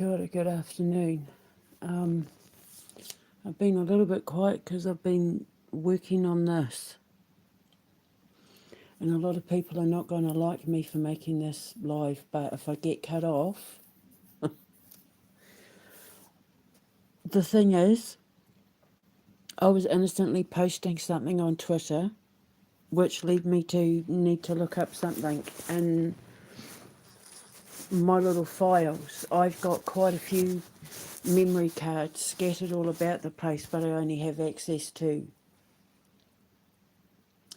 Kia ora, good afternoon. I've been a little bit quiet because I've been working on this. And a lot of people are not going to like me for making this live, but if I get cut off, the thing is, I was innocently posting something on Twitter, which led me to need to look up something in my little files. I've got quite a few memory cards scattered all about the place, but I only have access to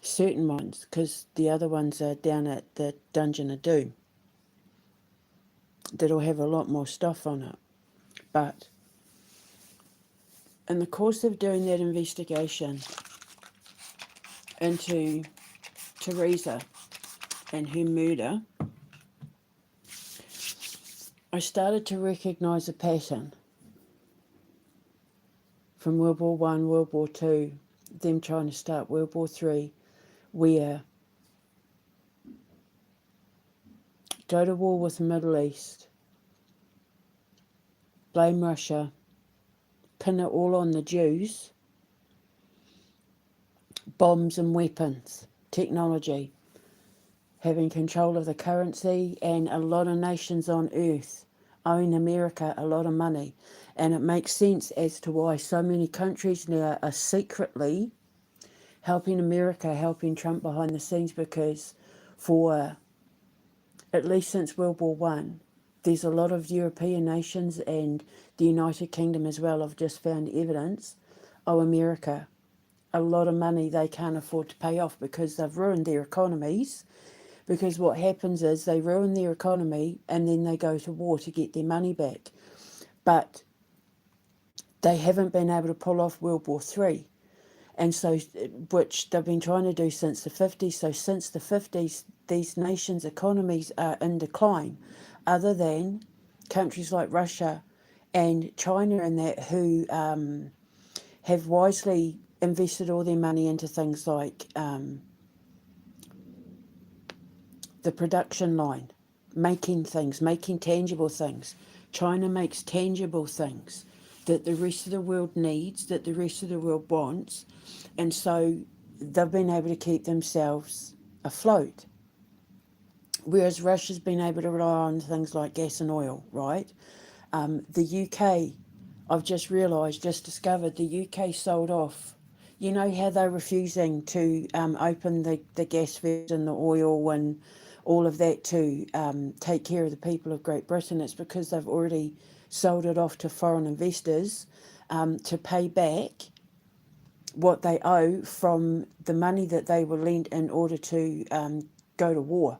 certain ones because the other ones are down at the Dungeon of Doom that'll have a lot more stuff on it. But in the course of doing that investigation into Teresa and her murder, I started to recognise a pattern from World War One, World War Two, them trying to start World War Three, where go to war with the Middle East, blame Russia, pin it all on the Jews, bombs and weapons, technology, having control of the currency, and a lot of nations on earth owe America a lot of money. And it makes sense as to why so many countries now are secretly helping America, helping Trump behind the scenes, because for at least since World War One, there's a lot of European nations and the United Kingdom as well, I've just found evidence, owe America a lot of money they can't afford to pay off because they've ruined their economies. Because what happens is they ruin their economy and then they go to war to get their money back. But they haven't been able to pull off World War Three, and so which they've been trying to do since the 50s. So since the 50s, these nations' economies are in decline, other than countries like Russia and China and that, who have wisely invested all their money into things like the production line, making things, making tangible things. China makes tangible things that the rest of the world needs, that the rest of the world wants, and so they've been able to keep themselves afloat. Whereas Russia's been able to rely on things like gas and oil, right? The UK, I've just realised, just discovered, the UK sold off. You know how they're refusing to open the gas fields and the oil and all of that to take care of the people of Great Britain? It's because they've already sold it off to foreign investors to pay back what they owe from the money that they were lent in order to go to war.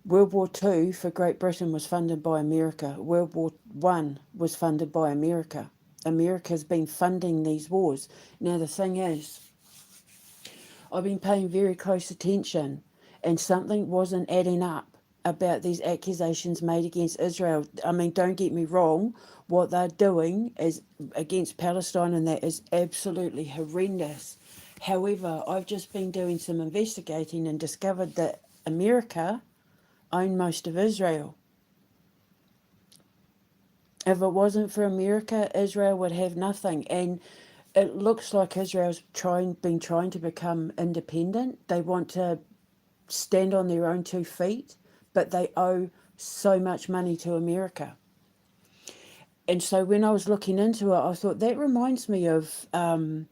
World War Two for Great Britain was funded by America. World War One was funded by America. America's been funding these wars. Now the thing is, I've been paying very close attention, and something wasn't adding up about these accusations made against Israel. I mean, don't get me wrong, what they're doing is against Palestine, and that is absolutely horrendous. However, I've just been doing some investigating and discovered that America own most of Israel. If it wasn't for America, Israel would have nothing. And it looks like Israel's been trying to become independent. They want to stand on their own 2 feet, but they owe so much money to America. And so when I was looking into it, I thought that reminds me of the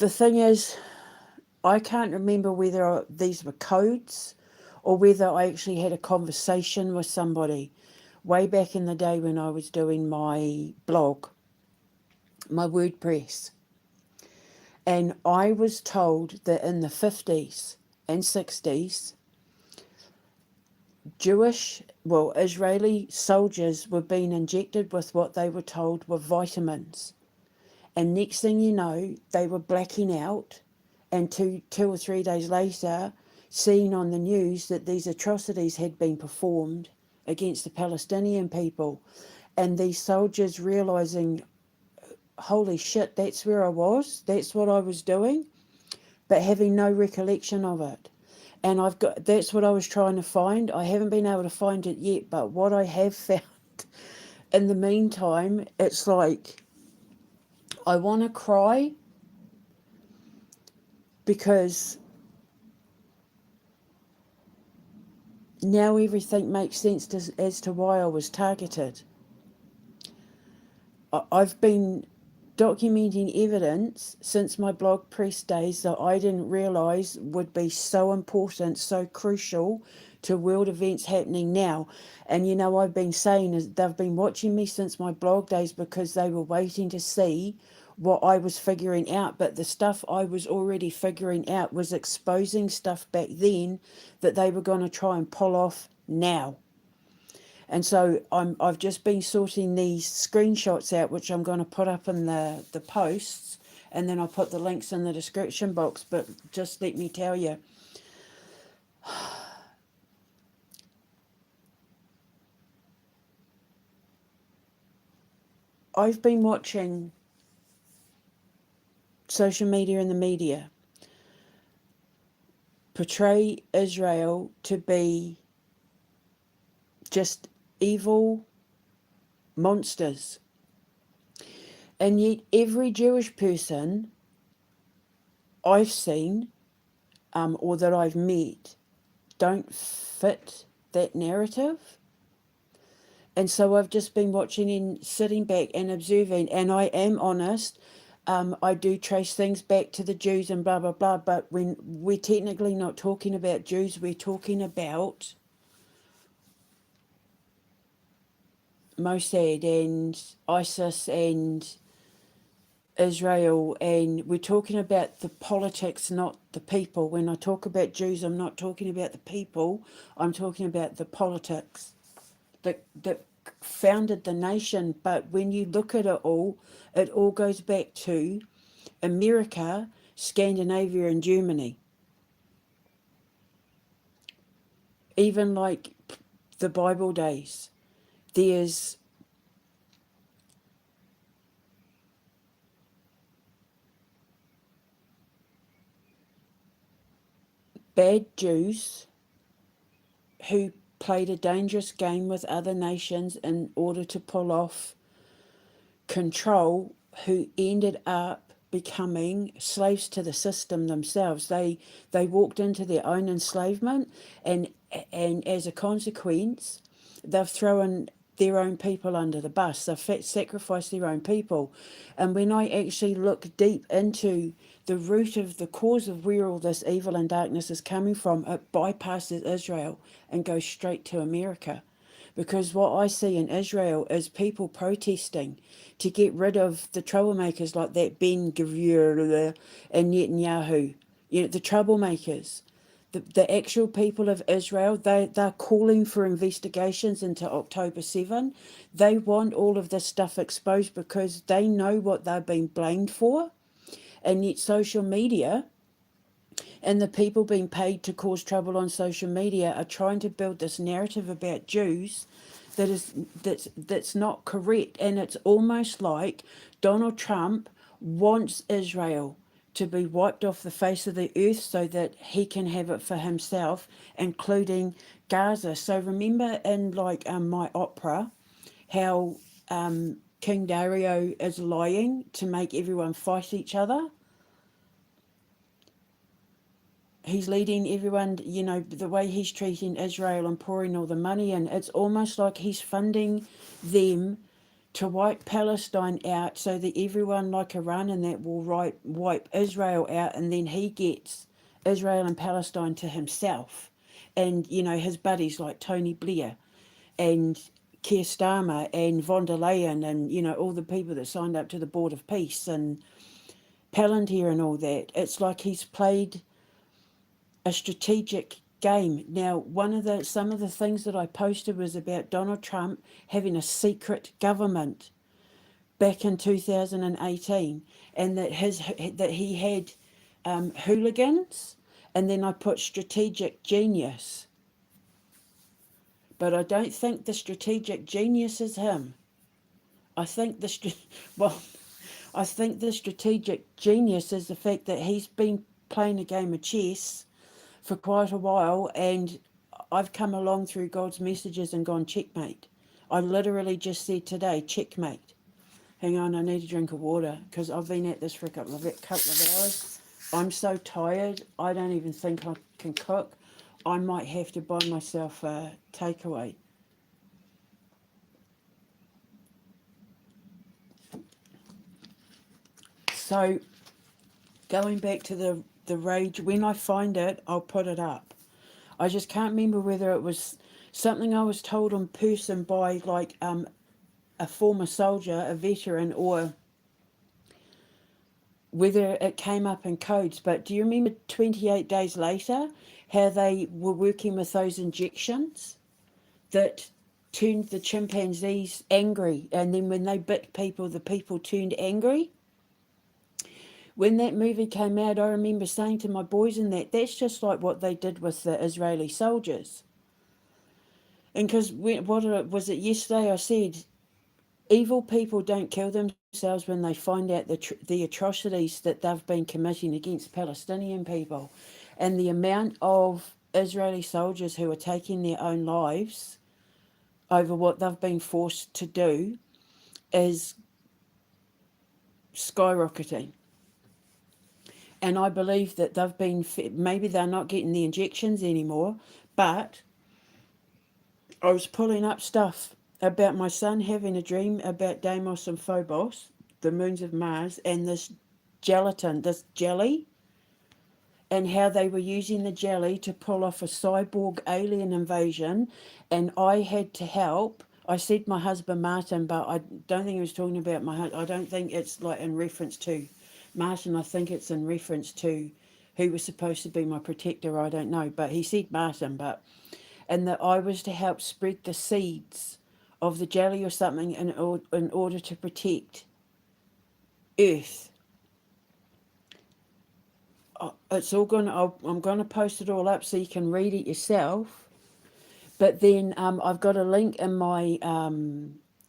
thing is, I can't remember whether these were codes or whether I actually had a conversation with somebody way back in the day when I was doing my blog, my WordPress. And I was told that in the 50s and 60s, Israeli soldiers were being injected with what they were told were vitamins. And next thing you know, they were blacking out, and two or 3 days later, seeing on the news that these atrocities had been performed against the Palestinian people. And these soldiers realising, holy shit, that's where I was, that's what I was doing, but having no recollection of it. And that's what I was trying to find. I haven't been able to find it yet, but what I have found in the meantime, it's like I want to cry because now everything makes sense as to why I was targeted. I've been documenting evidence since my blog press days that I didn't realise would be so important, so crucial to world events happening now. And I've been saying is they've been watching me since my blog days because they were waiting to see what I was figuring out. But the stuff I was already figuring out was exposing stuff back then that they were going to try and pull off now. And so I've just been sorting these screenshots out, which I'm going to put up in the posts, and then I'll put the links in the description box. But just let me tell you, I've been watching social media and the media portray Israel to be just evil monsters. And yet every Jewish person I've seen or that I've met don't fit that narrative. And so I've just been watching and sitting back and observing. And I am honest, I do trace things back to the Jews and blah, blah, blah. But when we're technically not talking about Jews, we're talking about Mossad and ISIS and Israel, and we're talking about the politics, not the people. When I talk about Jews, I'm not talking about the people, I'm talking about the politics that founded the nation. But when you look at it all goes back to America, Scandinavia, and Germany. Even like the Bible days, there's bad Jews who played a dangerous game with other nations in order to pull off control, who ended up becoming slaves to the system themselves. They walked into their own enslavement, and as a consequence, they've thrown their own people under the bus. They've sacrificed their own people. And when I actually look deep into the root of the cause of where all this evil and darkness is coming from, it bypasses Israel and goes straight to America. Because what I see in Israel is people protesting to get rid of the troublemakers like that Ben-Gvir and Netanyahu. The troublemakers. The actual people of Israel, they're calling for investigations into October 7. They want all of this stuff exposed because they know what they're being blamed for. And yet social media and the people being paid to cause trouble on social media are trying to build this narrative about Jews that's not correct. And it's almost like Donald Trump wants Israel to be wiped off the face of the earth so that he can have it for himself, including Gaza. So remember in my opera how King Dario is lying to make everyone fight each other? He's leading everyone, the way he's treating Israel and pouring all the money in. It's almost like he's funding them to wipe Palestine out so that everyone like Iran and that will wipe Israel out, and then he gets Israel and Palestine to himself. And, his buddies like Tony Blair and Keir Starmer and von der Leyen and, all the people that signed up to the Board of Peace and Palantir and all that. It's like he's played a strategic game. Now, some of the things that I posted was about Donald Trump having a secret government back in 2018, and that he had hooligans, and then I put strategic genius. But I don't think the strategic genius is him. I think I think the strategic genius is the fact that he's been playing a game of chess for quite a while, and I've come along through God's messages and gone, checkmate. I literally just said today, checkmate. Hang on, I need a drink of water because I've been at this for a couple of hours. I'm so tired, I don't even think I can cook. I might have to buy myself a takeaway. So, going back to the rage, when I find it, I'll put it up. I just can't remember whether it was something I was told in person by like a former soldier, a veteran, or whether it came up in codes. But do you remember 28 days later how they were working with those injections that turned the chimpanzees angry, and then when they bit people, the people turned angry? When that movie came out, I remember saying to my boys in that's just like what they did with the Israeli soldiers. And because was it yesterday I said, evil people don't kill themselves when they find out the atrocities that they've been committing against Palestinian people. And the amount of Israeli soldiers who are taking their own lives over what they've been forced to do is skyrocketing. And I believe that they've been, maybe they're not getting the injections anymore, but I was pulling up stuff about my son having a dream about Deimos and Phobos, the moons of Mars, and this gelatin, this jelly, and how they were using the jelly to pull off a cyborg alien invasion. And I had to help. I said my husband Martin, but I don't think he was talking about my husband. I don't think it's like in reference to Martin. I think it's in reference to who was supposed to be my protector. I don't know, but he said Martin, and that I was to help spread the seeds of the jelly or something in order to protect Earth. It's all I'm going to post it all up so you can read it yourself. But then I've got a link in my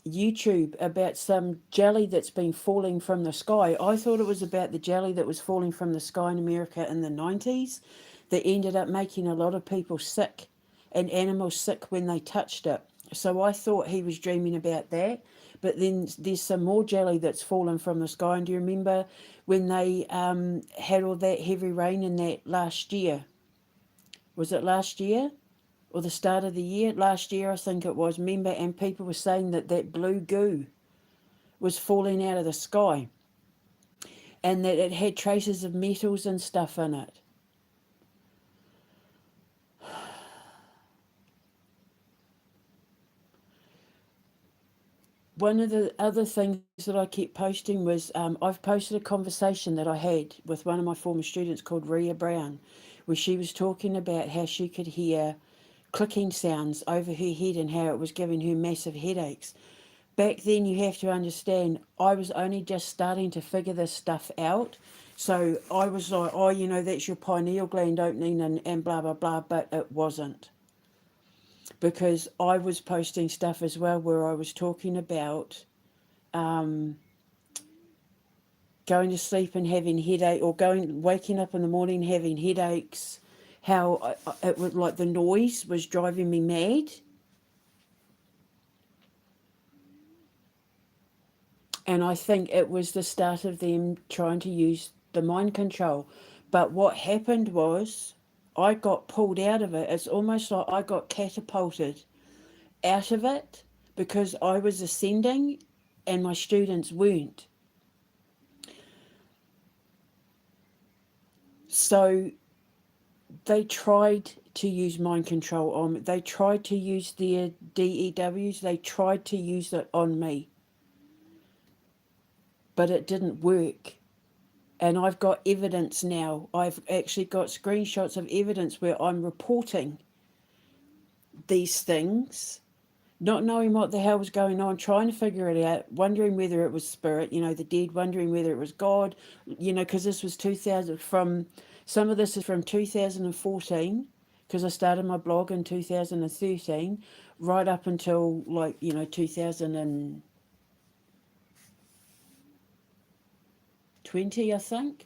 YouTube about some jelly that's been falling from the sky. I thought it was about the jelly that was falling from the sky in America in the 90s that ended up making a lot of people sick and animals sick when they touched it. So I thought he was dreaming about that. But then there's some more jelly that's fallen from the sky. And do you remember when they had all that heavy rain in that last year? Was it last year? Or the start of the year? Last year, I think it was. Remember, and people were saying that blue goo was falling out of the sky. And that it had traces of metals and stuff in it. One of the other things that I kept posting was I've posted a conversation that I had with one of my former students called Rhea Brown, where she was talking about how she could hear clicking sounds over her head and how it was giving her massive headaches. Back then, you have to understand, I was only just starting to figure this stuff out. So I was like, oh, that's your pineal gland opening and blah, blah, blah, but it wasn't. Because I was posting stuff as well where I was talking about going to sleep and having headache, or waking up in the morning having headaches, how it was like the noise was driving me mad. And I think it was the start of them trying to use the mind control. But what happened was I got pulled out of it. It's almost like I got catapulted out of it because I was ascending and my students weren't. So they tried to use mind control on me. They tried to use their DEWs. They tried to use it on me. But it didn't work. And I've got evidence now. I've actually got screenshots of evidence where I'm reporting these things, not knowing what the hell was going on, trying to figure it out, wondering whether it was spirit, the dead, wondering whether it was God, because this was 2000 from, some of this is from 2014, because I started my blog in 2013, right up until 2020, I think,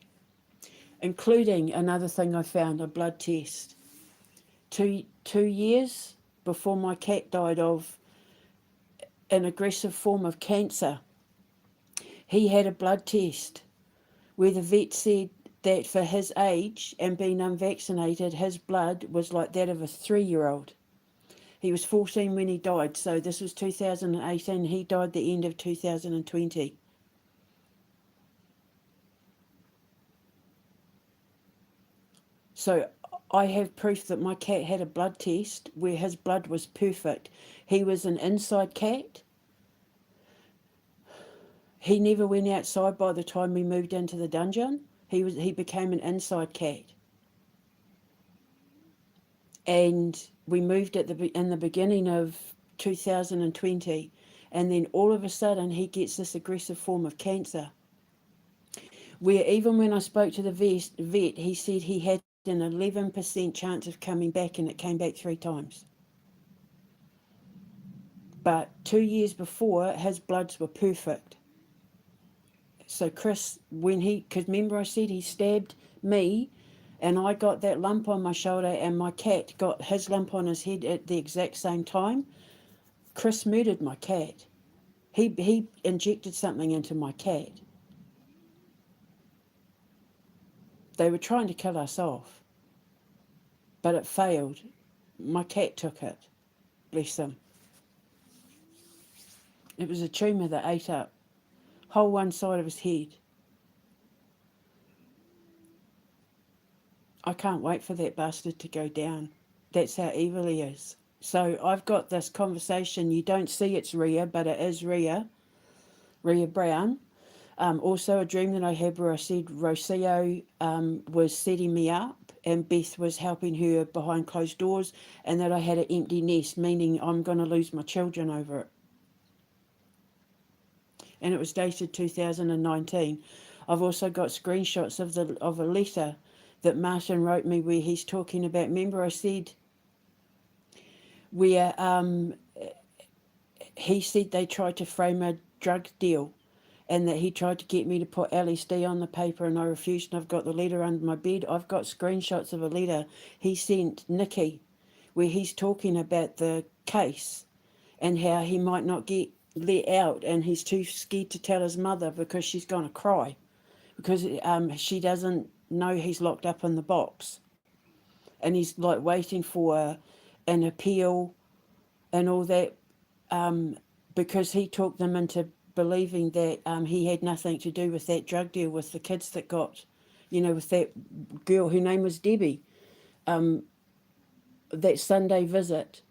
including another thing I found, a blood test. two years before my cat died of an aggressive form of cancer. He had a blood test where the vet said that for his age and being unvaccinated, his blood was like that of a 3-year-old. He was 14 when he died, so this was 2018. He died the end of 2020. So I have proof that my cat had a blood test where his blood was perfect. He was an inside cat. He never went outside by the time we moved into the dungeon. He became an inside cat. And we moved in the beginning of 2020, and then all of a sudden he gets this aggressive form of cancer. Where even when I spoke to the vet, he said he had an 11% chance of coming back, and it came back 3 times. But 2 years before, his bloods were perfect. So Chris, because remember I said he stabbed me, and I got that lump on my shoulder, and my cat got his lump on his head at the exact same time. Chris murdered my cat. He injected something into my cat. They were trying to kill us off, but it failed. My cat took it. Bless him. It was a tumour that ate up whole one side of his head. I can't wait for that bastard to go down. That's how evil he is. So I've got this conversation. You don't see it's Rhea, but it is Rhea Brown. Also a dream that I had where I said Rocio was setting me up and Beth was helping her behind closed doors, and that I had an empty nest, meaning I'm going to lose my children over it. And it was dated 2019. I've also got screenshots of a letter that Martin wrote me where he's talking about, remember I said where he said they tried to frame a drug deal and that he tried to get me to put LSD on the paper and I refused, and I've got the letter under my bed. I've got screenshots of a letter he sent Nikki where he's talking about the case and how he might not get let out, and he's too scared to tell his mother because she's going to cry because she doesn't know he's locked up in the box, and he's like waiting for an appeal and all that, because he talked them into believing that he had nothing to do with that drug deal with the kids that got, with that girl, her name was Debbie, that Sunday visit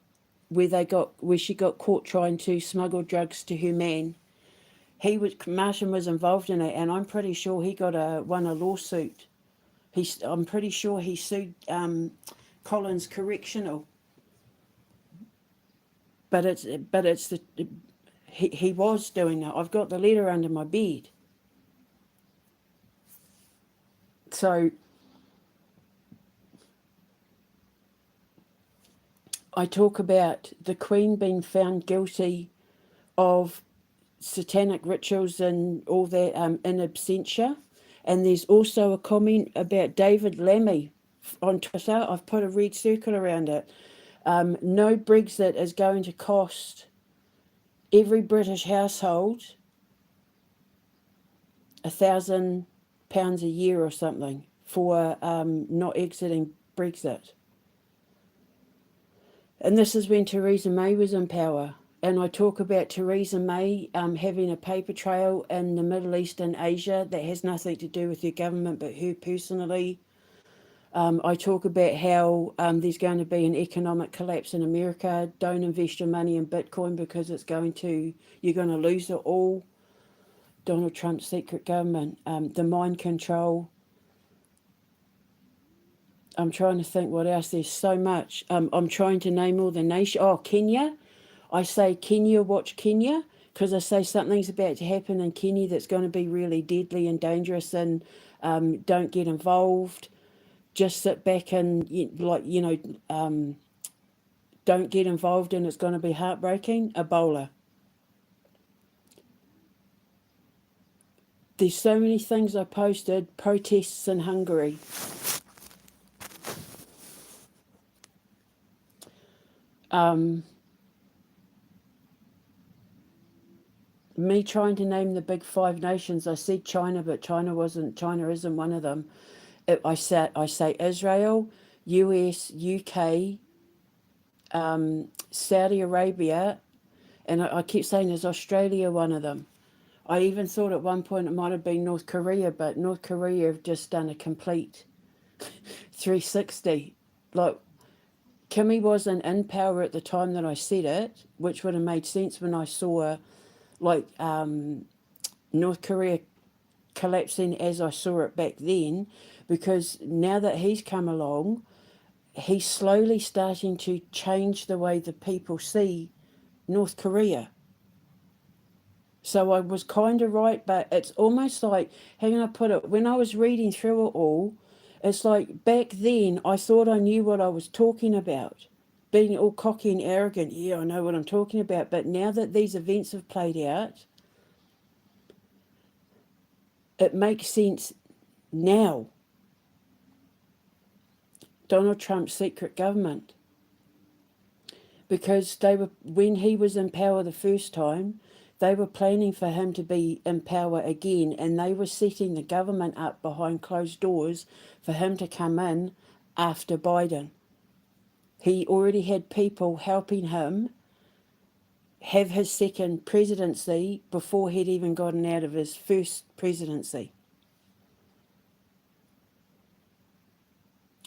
where she got caught trying to smuggle drugs to her man. Martin was involved in it, and I'm pretty sure he won a lawsuit. I'm pretty sure he sued Collins Correctional. But he was doing it. I've got the letter under my bed. So I talk about the Queen being found guilty of satanic rituals and all that in absentia. And there's also a comment about David Lammy on Twitter. I've put a red circle around it. No Brexit is going to cost every British household £1,000 a year or something for not exiting Brexit. And this is when Theresa May was in power. And I talk about Theresa May having a paper trail in the Middle East and Asia that has nothing to do with her government but her personally. I talk about how there's going to be an economic collapse in America. Don't invest your money in Bitcoin because you're going to lose it all. Donald Trump's secret government, the mind control. I'm trying to think what else. There's so much. I'm trying to name all the nations. Oh, Kenya. I say Kenya, watch Kenya, because I say something's about to happen in Kenya that's going to be really deadly and dangerous, and don't get involved. Just sit back and, don't get involved, and it's going to be heartbreaking. Ebola. There's so many things I posted. Protests in Hungary. Um, Me trying to name the big five nations, I said China, but China isn't one of them. I say Israel, US, UK, Saudi Arabia, and I keep saying is Australia one of them. I even thought at one point it might have been North Korea, but North Korea have just done a complete 360. Like, Kimmy wasn't in power at the time that I said it, which would have made sense when I saw, like, North Korea collapsing as I saw it back then, because now that he's come along, he's slowly starting to change the way the people see North Korea. So I was kind of right, but it's almost like, how can I put it? When I was reading through it all, it's like back then I thought I knew what I was talking about, being all cocky and arrogant. Yeah, I know what I'm talking about. But now that these events have played out, it makes sense now. Donald Trump's secret government, because they were, when he was in power the first time, they were planning for him to be in power again, and they were setting the government up behind closed doors for him to come in after Biden. He already had people helping him have his second presidency before he'd even gotten out of his first presidency.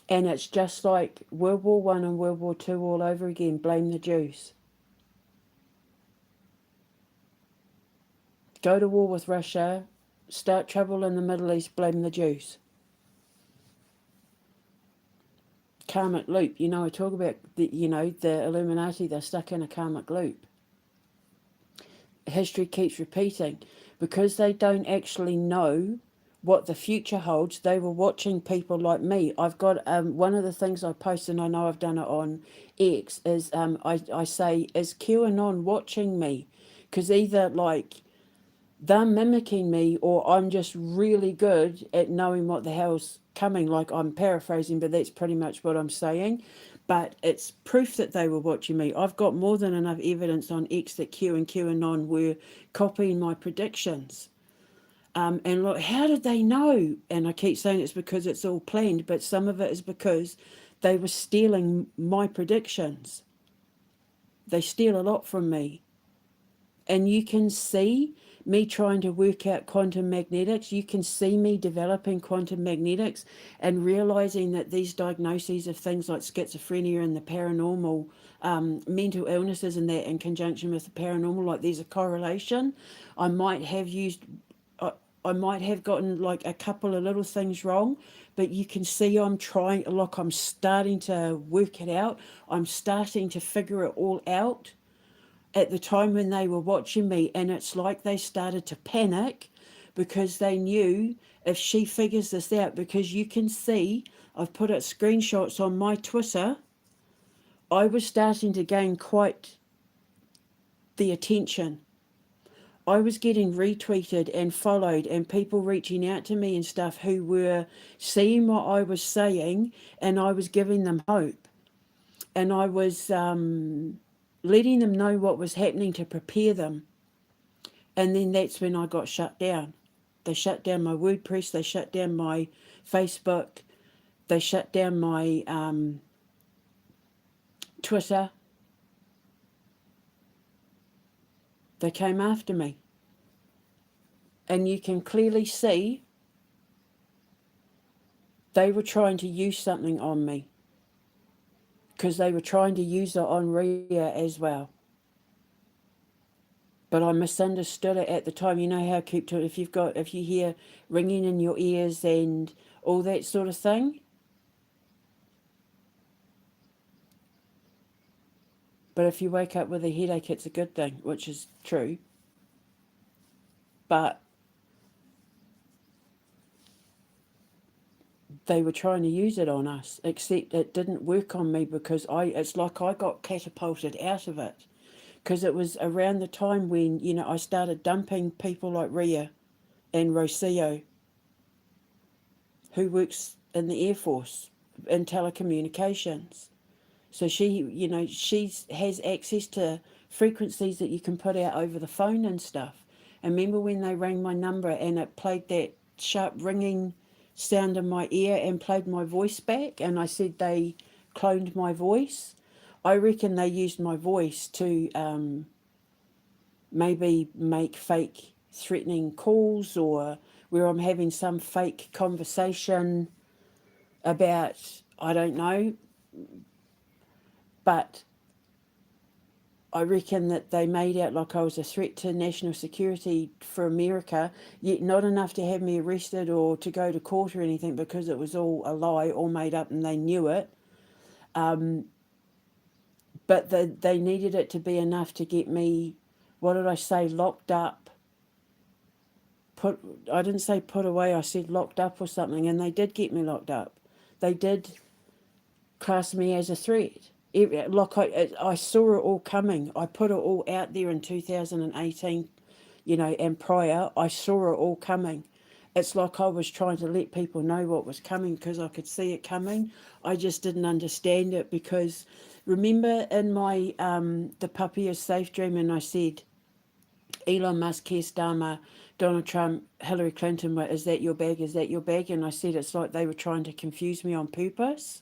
And it's just like World War One and World War Two all over again. Blame the Jews. Go to war with Russia, start trouble in the Middle East, blame the Jews. Karmic loop. I talk about the Illuminati, they're stuck in a karmic loop. History keeps repeating. Because they don't actually know what the future holds, they were watching people like me. I've got one of the things I post, and I know I've done it on X, is I say, is QAnon watching me? Because either like they're mimicking me, or I'm just really good at knowing what the hell's coming. Like, I'm paraphrasing, but that's pretty much what I'm saying. But it's proof that they were watching me. I've got more than enough evidence on X that Q and QAnon were copying my predictions. And look, how did they know? And I keep saying it's because it's all planned, but some of it is because they were stealing my predictions. They steal a lot from me. And you can see me trying to work out quantum magnetics. You can see me developing quantum magnetics and realizing that these diagnoses of things like schizophrenia and the paranormal, mental illnesses, and that in conjunction with the paranormal, like there's a correlation. I might have used, I might have gotten like a couple of little things wrong, but you can see I'm trying, like I'm starting to work it out. I'm starting to figure it all out at the time when they were watching me, and it's like they started to panic because they knew if she figures this out, because you can see I've put up screenshots on my Twitter, I was starting to gain quite the attention. I was getting retweeted and followed, and people reaching out to me and stuff who were seeing what I was saying, and I was giving them hope, and I was letting them know what was happening to prepare them. And then that's when I got shut down. They shut down my WordPress, they shut down my Facebook, they shut down my Twitter. They came after me. And you can clearly see they were trying to use something on me, because they were trying to use it on Ria as well. But I misunderstood it at the time. You know how I keep talking, if you hear ringing in your ears and all that sort of thing. But if you wake up with a headache, it's a good thing, which is true. But they were trying to use it on us, except it didn't work on me, because it's like I got catapulted out of it. Because it was around the time when, I started dumping people like Ria and Rocio, who works in the Air Force in telecommunications. So she, you know, has access to frequencies that you can put out over the phone and stuff. And remember when they rang my number and it played that sharp ringing sound in my ear and played my voice back, and I said they cloned my voice? I reckon they used my voice to maybe make fake threatening calls, or where I'm having some fake conversation about, I don't know, but I reckon that they made out like I was a threat to national security for America, yet not enough to have me arrested or to go to court or anything, because it was all a lie, all made up, and they knew it. But they needed it to be enough to get me, what did I say, locked up. I didn't say put away, I said locked up or something, and they did get me locked up. They did class me as a threat. Like I saw it all coming. I put it all out there in 2018, you know, and prior. I saw it all coming. It's like I was trying to let people know what was coming because I could see it coming. I just didn't understand it because, remember in my the puppy is safe dream, and I said Elon Musk, Keir Starmer, Donald Trump, Hillary Clinton, is that your bag? Is that your bag? And I said it's like they were trying to confuse me on purpose.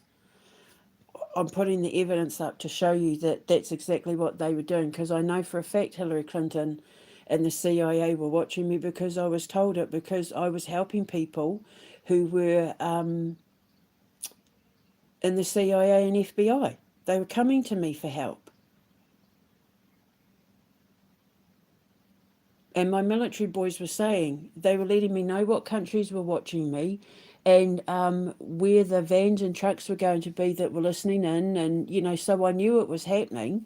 I'm putting the evidence up to show you that that's exactly what they were doing, because I know for a fact Hillary Clinton and the CIA were watching me, because I was told it, because I was helping people who were in the CIA and FBI. They were coming to me for help. And my military boys were saying, they were letting me know what countries were watching me, and where the vans and trucks were going to be that were listening in, and, you know, so I knew it was happening.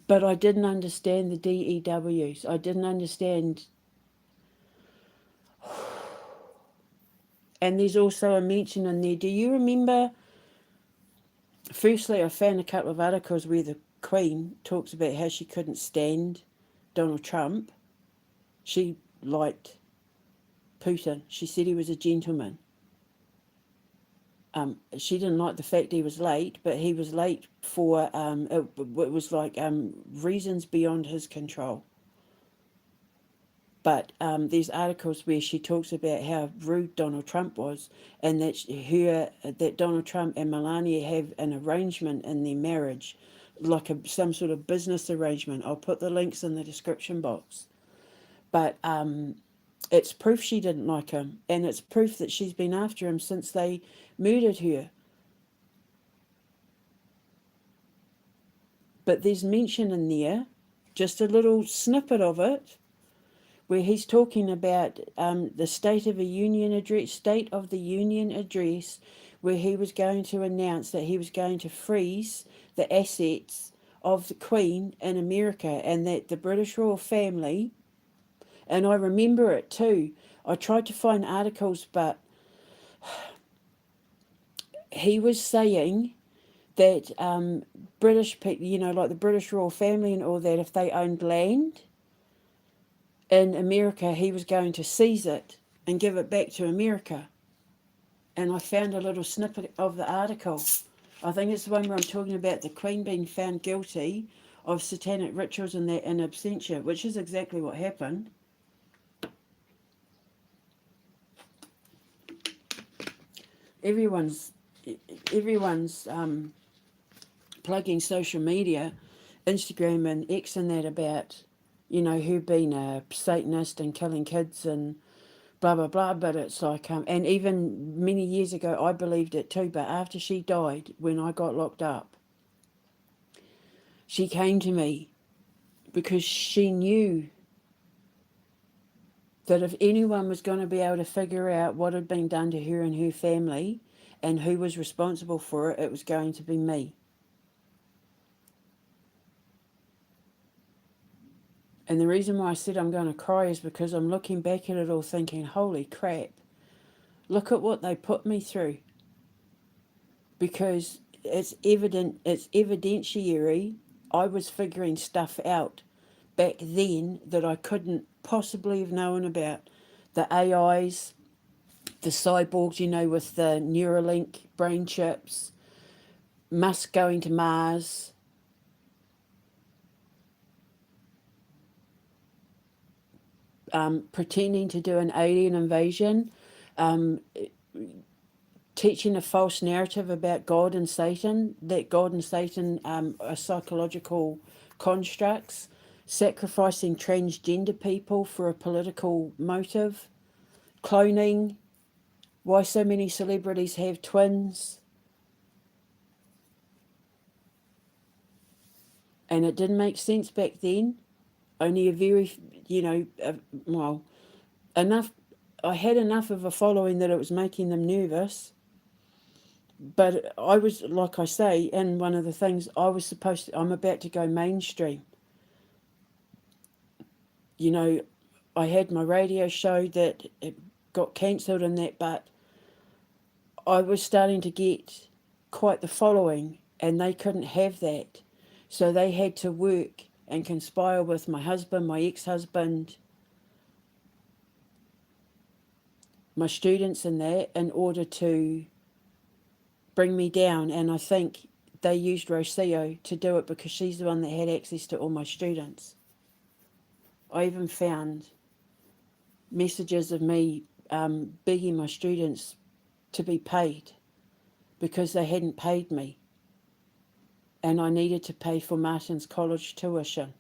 But I didn't understand the DEWs. I didn't understand. And there's also a mention in there. Do you remember? Firstly, I found a couple of articles where the Queen talks about how she couldn't stand Donald Trump. She liked Putin. She said he was a gentleman. She didn't like the fact he was late, but he was late for, it was like reasons beyond his control. But there's articles where she talks about how rude Donald Trump was, and that Donald Trump and Melania have an arrangement in their marriage, like some sort of business arrangement. I'll put the links in the description box. But it's proof she didn't like him, and it's proof that she's been after him since they murdered her. But there's mention in there, just a little snippet of it, where he's talking about the State of the Union address, where he was going to announce that he was going to freeze the assets of the Queen in America, and that the British royal family, and I remember it too. I tried to find articles, but he was saying that British people, you know, like the British royal family and all that, if they owned land in America, he was going to seize it and give it back to America. And I found a little snippet of the article. I think it's the one where I'm talking about the Queen being found guilty of satanic rituals and that in absentia, which is exactly what happened. Everyone's plugging social media, Instagram and X and that, about, you know, her being a Satanist and killing kids and blah, blah, blah. But it's like, and even many years ago, I believed it too. But after she died, when I got locked up, she came to me because she knew that if anyone was going to be able to figure out what had been done to her and her family and who was responsible for it, it was going to be me. And the reason why I said I'm going to cry is because I'm looking back at it all thinking, holy crap, look at what they put me through. Because it's evidentiary. I was figuring stuff out back then that I couldn't possibly have known about. The AIs, the cyborgs, you know, with the Neuralink brain chips, Musk going to Mars, pretending to do an alien invasion, um, teaching a false narrative about God and Satan, that God and Satan are psychological constructs, sacrificing transgender people for a political motive, cloning, why so many celebrities have twins. And it didn't make sense back then. Only a very, well, enough. I had enough of a following that it was making them nervous. But I was, like I say, and one of the things I was supposed to, I'm about to go mainstream. You know, I had my radio show that it got cancelled and that, but I was starting to get quite the following, and they couldn't have that. So they had to work and conspire with my husband, my ex-husband, my students and that in order to bring me down. And I think they used Rocio to do it because she's the one that had access to all my students. I even found messages of me begging my students to be paid because they hadn't paid me, and I needed to pay for Martin's college tuition.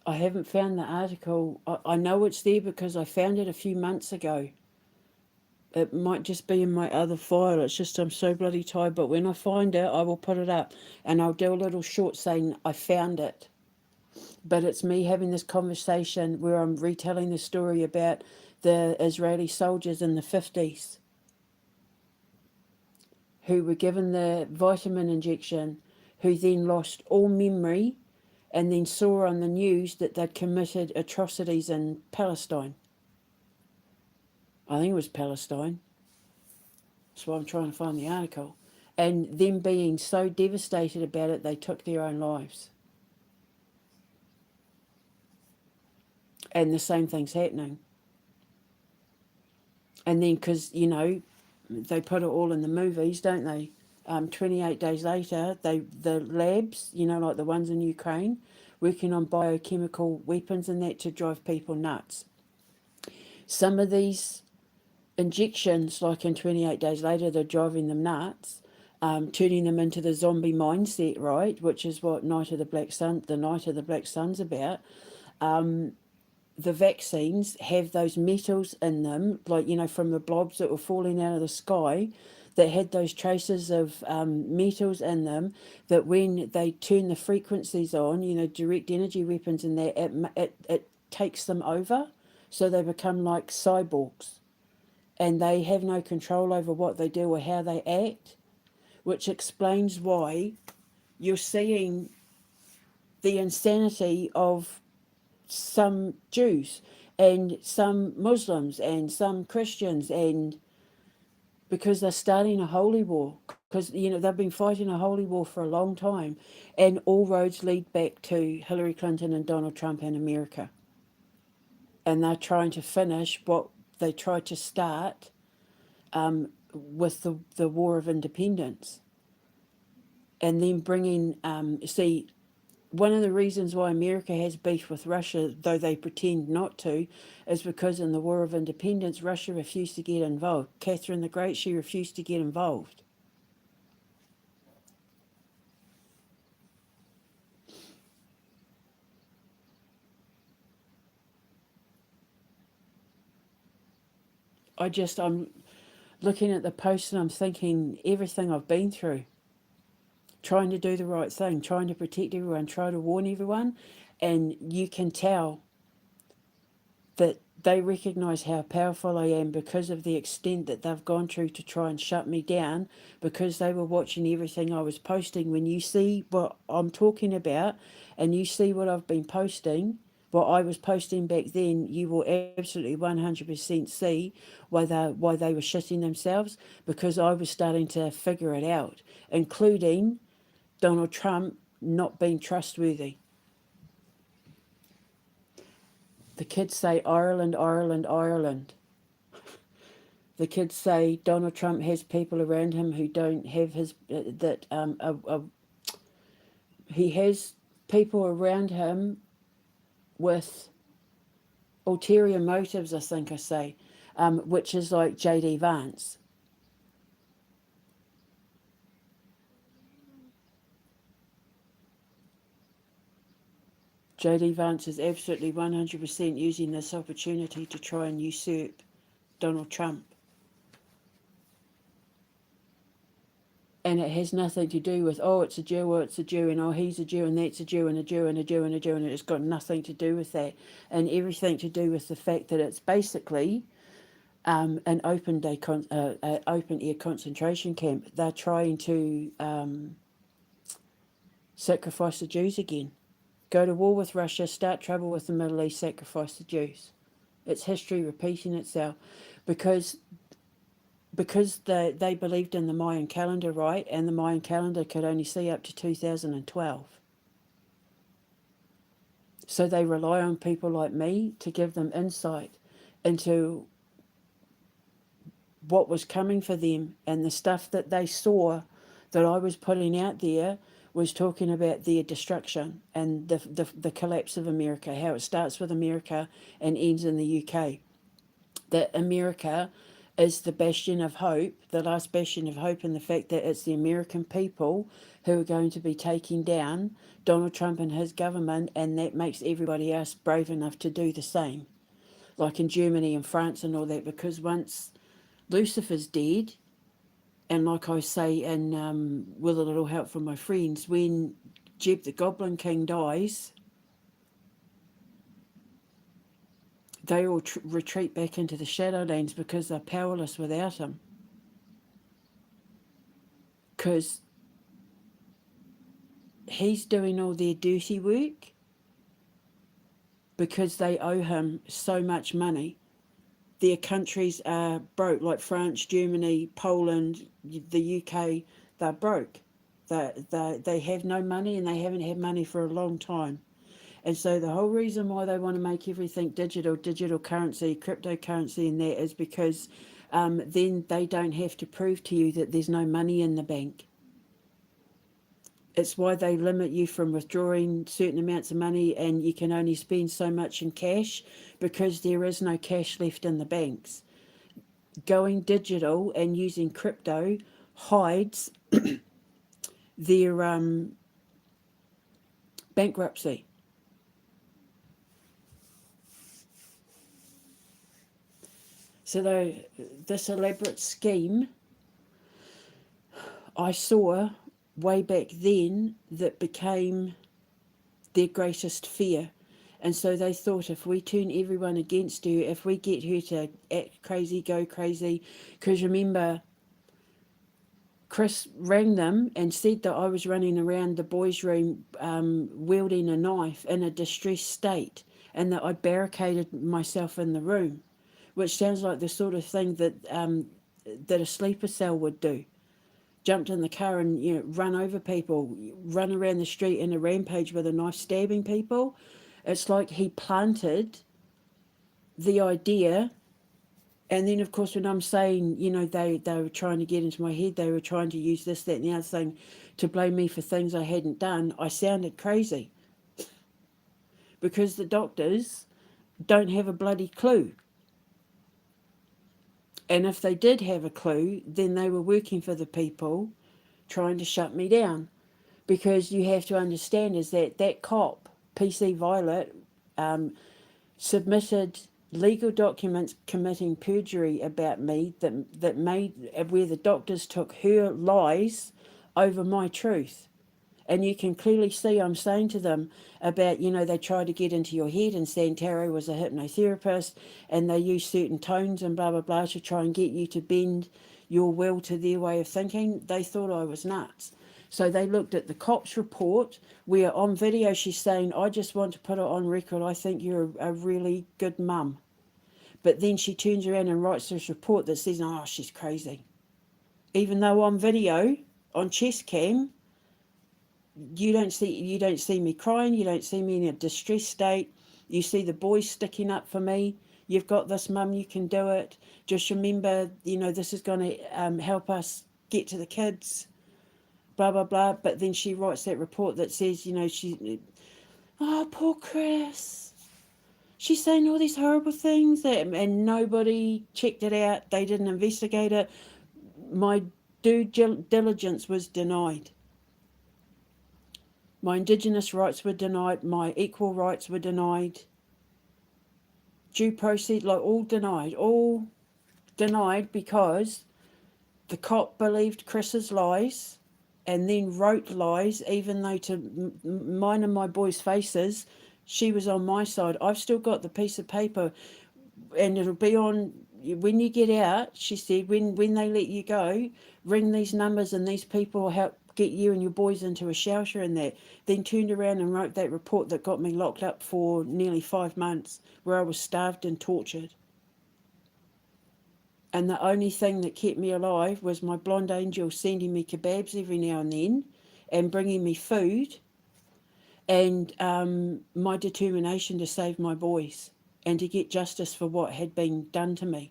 I haven't found the article. I know it's there because I found it a few months ago. It might just be in my other file. It's just I'm so bloody tired. But when I find it, I will put it up. And I'll do a little short saying I found it. But it's me having this conversation where I'm retelling the story about the Israeli soldiers in the 50s who were given the vitamin injection, who then lost all memory and then saw on the news that they'd committed atrocities in Palestine. I think it was Palestine. That's why I'm trying to find the article. And them being so devastated about it, they took their own lives. And the same thing's happening. And then, because, they put it all in the movies, don't they? 28 days later, the labs, like the ones in Ukraine, working on biochemical weapons and that to drive people nuts. Some of these injections, like in 28 days later, they're driving them nuts, turning them into the zombie mindset, right? Which is what the Night of the Black Sun's about. The vaccines have those metals in them, like, from the blobs that were falling out of the sky, that had those traces of metals in them, that when they turn the frequencies on, direct energy weapons and that, it takes them over. So they become like cyborgs. And they have no control over what they do or how they act, which explains why you're seeing the insanity of some Jews and some Muslims and some Christians, and because they're starting a holy war, because they've been fighting a holy war for a long time, and all roads lead back to Hillary Clinton and Donald Trump and America, and they're trying to finish what they tried to start with the War of Independence, and then bringing one of the reasons why America has beef with Russia, though they pretend not to, is because in the War of Independence, Russia refused to get involved. Catherine the Great, she refused to get involved. I'm looking at the post and I'm thinking everything I've been through, trying to do the right thing, trying to protect everyone, trying to warn everyone, and you can tell that they recognise how powerful I am because of the extent that they've gone through to try and shut me down, because they were watching everything I was posting. When you see what I'm talking about and you see what I've been posting, what I was posting back then, you will absolutely 100% see why they were shitting themselves, because I was starting to figure it out, including Donald Trump not being trustworthy. The kids say Ireland, Ireland, Ireland. The kids say Donald Trump has people around him who don't have his he has people around him with ulterior motives, I think I say, which is like J.D. Vance. J.D. Vance is absolutely 100% using this opportunity to try and usurp Donald Trump. And it has nothing to do with, oh, it's a Jew, or it's a Jew, and oh, he's a Jew, and that's a Jew, and a Jew, and a Jew, and a Jew, and it's got nothing to do with that. And everything to do with the fact that it's basically an open air concentration camp. They're trying to sacrifice the Jews again. Go to war with Russia, start trouble with the Middle East, sacrifice the Jews. It's history repeating itself because they believed in the Mayan calendar, right? And the Mayan calendar could only see up to 2012. So they rely on people like me to give them insight into what was coming for them, and the stuff that they saw that I was putting out there was talking about their destruction and the collapse of America, how it starts with America and ends in the UK. That America is the bastion of hope, the last bastion of hope, and the fact that it's the American people who are going to be taking down Donald Trump and his government, and that makes everybody else brave enough to do the same. Like in Germany and France and all that, because once Lucifer's dead, and like I say in with a little help from my friends, when Jeb the Goblin King dies, they all retreat back into the Shadowlands because they're powerless without him. Because he's doing all their dirty work because they owe him so much money. Their countries are broke, like France, Germany, Poland, the UK, they're broke. They have no money, and they haven't had money for a long time. And so the whole reason why they want to make everything digital currency, cryptocurrency, and that is because then they don't have to prove to you that there's no money in the bank. It's why they limit you from withdrawing certain amounts of money, and you can only spend so much in cash because there is no cash left in the banks. Going digital and using crypto hides their bankruptcy. So this elaborate scheme I saw way back then that became their greatest fear. And so they thought, if we turn everyone against her, if we get her to act crazy, go crazy, because remember, Chris rang them and said that I was running around the boys' room wielding a knife in a distressed state, and that I'd barricaded myself in the room, which sounds like the sort of thing that that a sleeper cell would do. Jumped in the car and run over people, run around the street in a rampage with a knife stabbing people. It's like he planted the idea, and then of course when I'm saying they were trying to get into my head, they were trying to use this, that, and the other thing to blame me for things I hadn't done. I sounded crazy because the doctors don't have a bloody clue. And if they did have a clue, then they were working for the people trying to shut me down. Because you have to understand is that cop, PC Violet, submitted legal documents committing perjury about me that made where the doctors took her lies over my truth. And you can clearly see I'm saying to them about, they tried to get into your head, and Santaro was a hypnotherapist, and they used certain tones and blah, blah, blah to try and get you to bend your will to their way of thinking. They thought I was nuts. So they looked at the cop's report where on video she's saying, I just want to put it on record, I think you're a really good mum. But then she turns around and writes this report that says, oh, she's crazy. Even though on video, on chest cam, you don't see me crying, you don't see me in a distressed state, You see the boys sticking up for me. You've got this, Mum, you can do it. Just remember, this is going to help us get to the kids, blah, blah, blah. But then she writes that report that says, oh, poor Chris. She's saying all these horrible things and nobody checked it out. They didn't investigate it. My due diligence was denied. My Indigenous rights were denied. My equal rights were denied. Due process, all denied because the cop believed Chris's lies and then wrote lies, even though to mine and my boys' faces, she was on my side. I've still got the piece of paper, and it'll be on when you get out. She said, when they let you go, ring these numbers and these people will help get you and your boys into a shelter and that. Then turned around and wrote that report that got me locked up for nearly 5 months, where I was starved and tortured. And the only thing that kept me alive was my blonde angel sending me kebabs every now and then and bringing me food, and my determination to save my boys and to get justice for what had been done to me.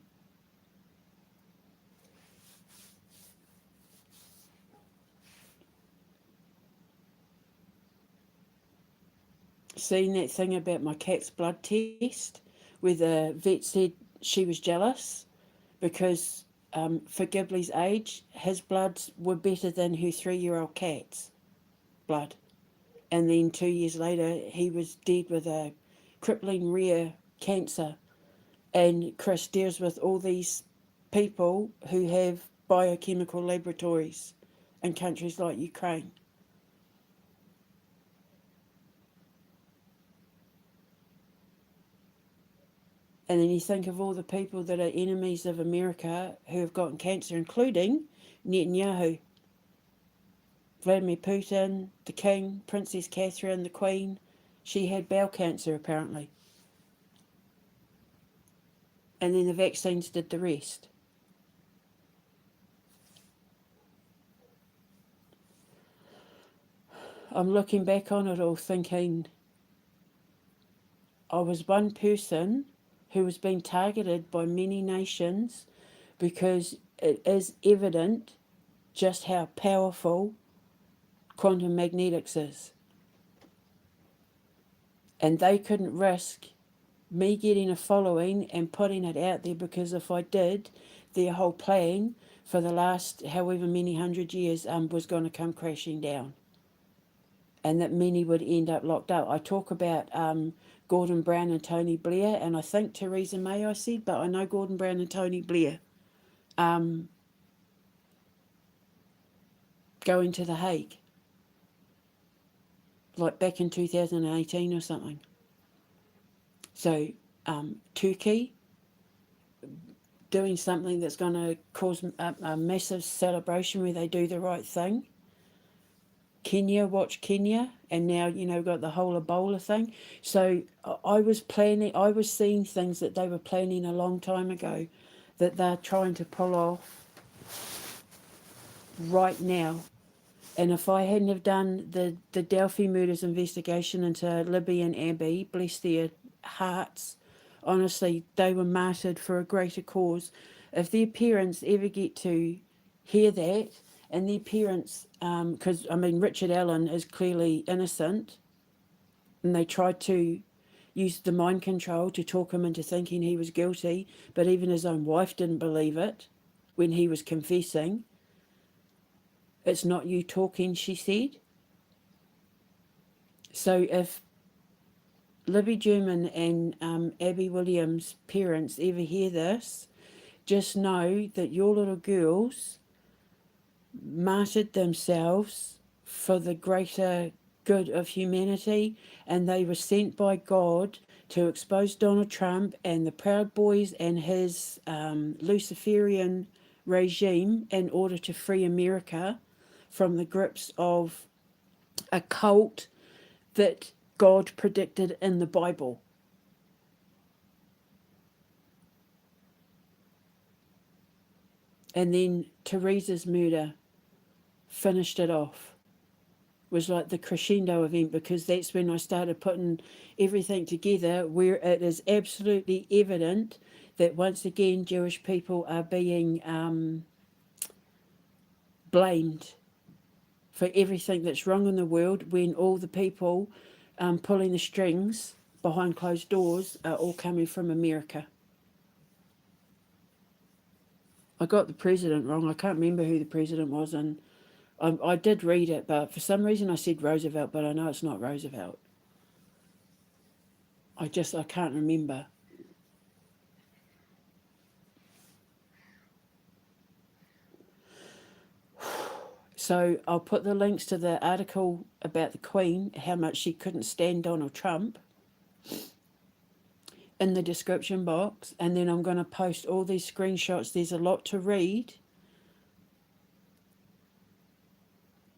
Seeing that thing about my cat's blood test, where the vet said she was jealous because for Ghibli's age, his bloods were better than her 3-year-old cat's blood. And then 2 years later, he was dead with a crippling rare cancer. And Chris deals with all these people who have biochemical laboratories in countries like Ukraine. And then you think of all the people that are enemies of America who have gotten cancer, including Netanyahu, Vladimir Putin, the King, Princess Catherine, the Queen. She had bowel cancer, apparently. And then the vaccines did the rest. I'm looking back on it all thinking I was one person who was being targeted by many nations because it is evident just how powerful quantum magnetics is. And they couldn't risk me getting a following and putting it out there, because if I did, their whole plan for the last however many 100 years was going to come crashing down. And that many would end up locked up. I talk about Gordon Brown and Tony Blair, and I think Theresa May I said, but I know Gordon Brown and Tony Blair going to The Hague, like back in 2018 or something. So Turkey doing something that's going to cause a massive celebration where they do the right thing. Kenya, watch Kenya, and now, got the whole Ebola thing. So I was seeing things that they were planning a long time ago that they're trying to pull off right now. And if I hadn't have done the Delphi murders investigation into Libby and Abby, bless their hearts, honestly, they were martyred for a greater cause. If their parents ever get to hear that, and their parents, because, Richard Allen is clearly innocent, and they tried to use the mind control to talk him into thinking he was guilty, but even his own wife didn't believe it when he was confessing. It's not you talking, she said. So if Libby German and Abby Williams' parents ever hear this, just know that your little girls martyred themselves for the greater good of humanity, and they were sent by God to expose Donald Trump and the Proud Boys and his Luciferian regime in order to free America from the grips of a cult that God predicted in the Bible. And then Teresa's murder finished it off. was like the crescendo event, because that's when I started putting everything together, where it is absolutely evident that once again Jewish people are being blamed for everything that's wrong in the world, when all the people pulling the strings behind closed doors are all coming from America. I got the president wrong. I can't remember who the president was, and I did read it, but for some reason I said Roosevelt, but I know it's not Roosevelt. I can't remember. So I'll put the links to the article about the Queen, how much she couldn't stand Donald Trump, in the description box, and then I'm going to post all these screenshots. There's a lot to read,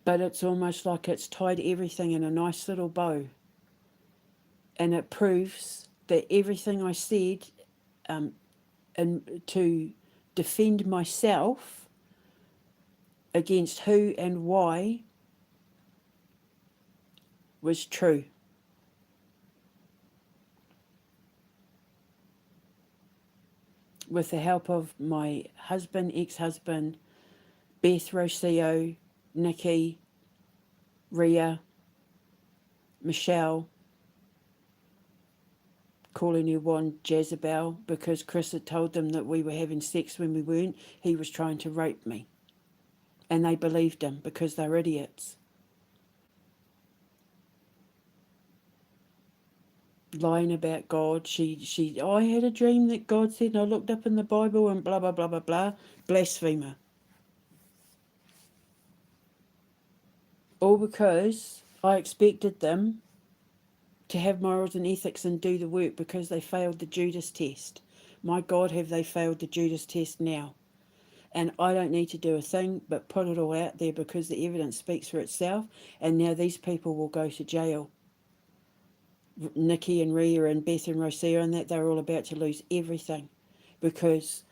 but it's almost like it's tied everything in a nice little bow, and it proves that everything I said and to defend myself against who and why was true. With the help of my husband, ex-husband, Beth, Rocio, Nikki, Ria, Michelle, calling her one Jezebel because Chris had told them that we were having sex when we weren't. He was trying to rape me. And they believed him because they're idiots. Lying about God. I had a dream that God said, and I looked up in the Bible and blah, blah, blah, blah, blah. Blasphemer. All because I expected them to have morals and ethics and do the work because they failed the Judas test. My God, have they failed the Judas test now. And I don't need to do a thing but put it all out there because the evidence speaks for itself, and now these people will go to jail. Nikki and Ria and Beth and Rosia and that, they're all about to lose everything because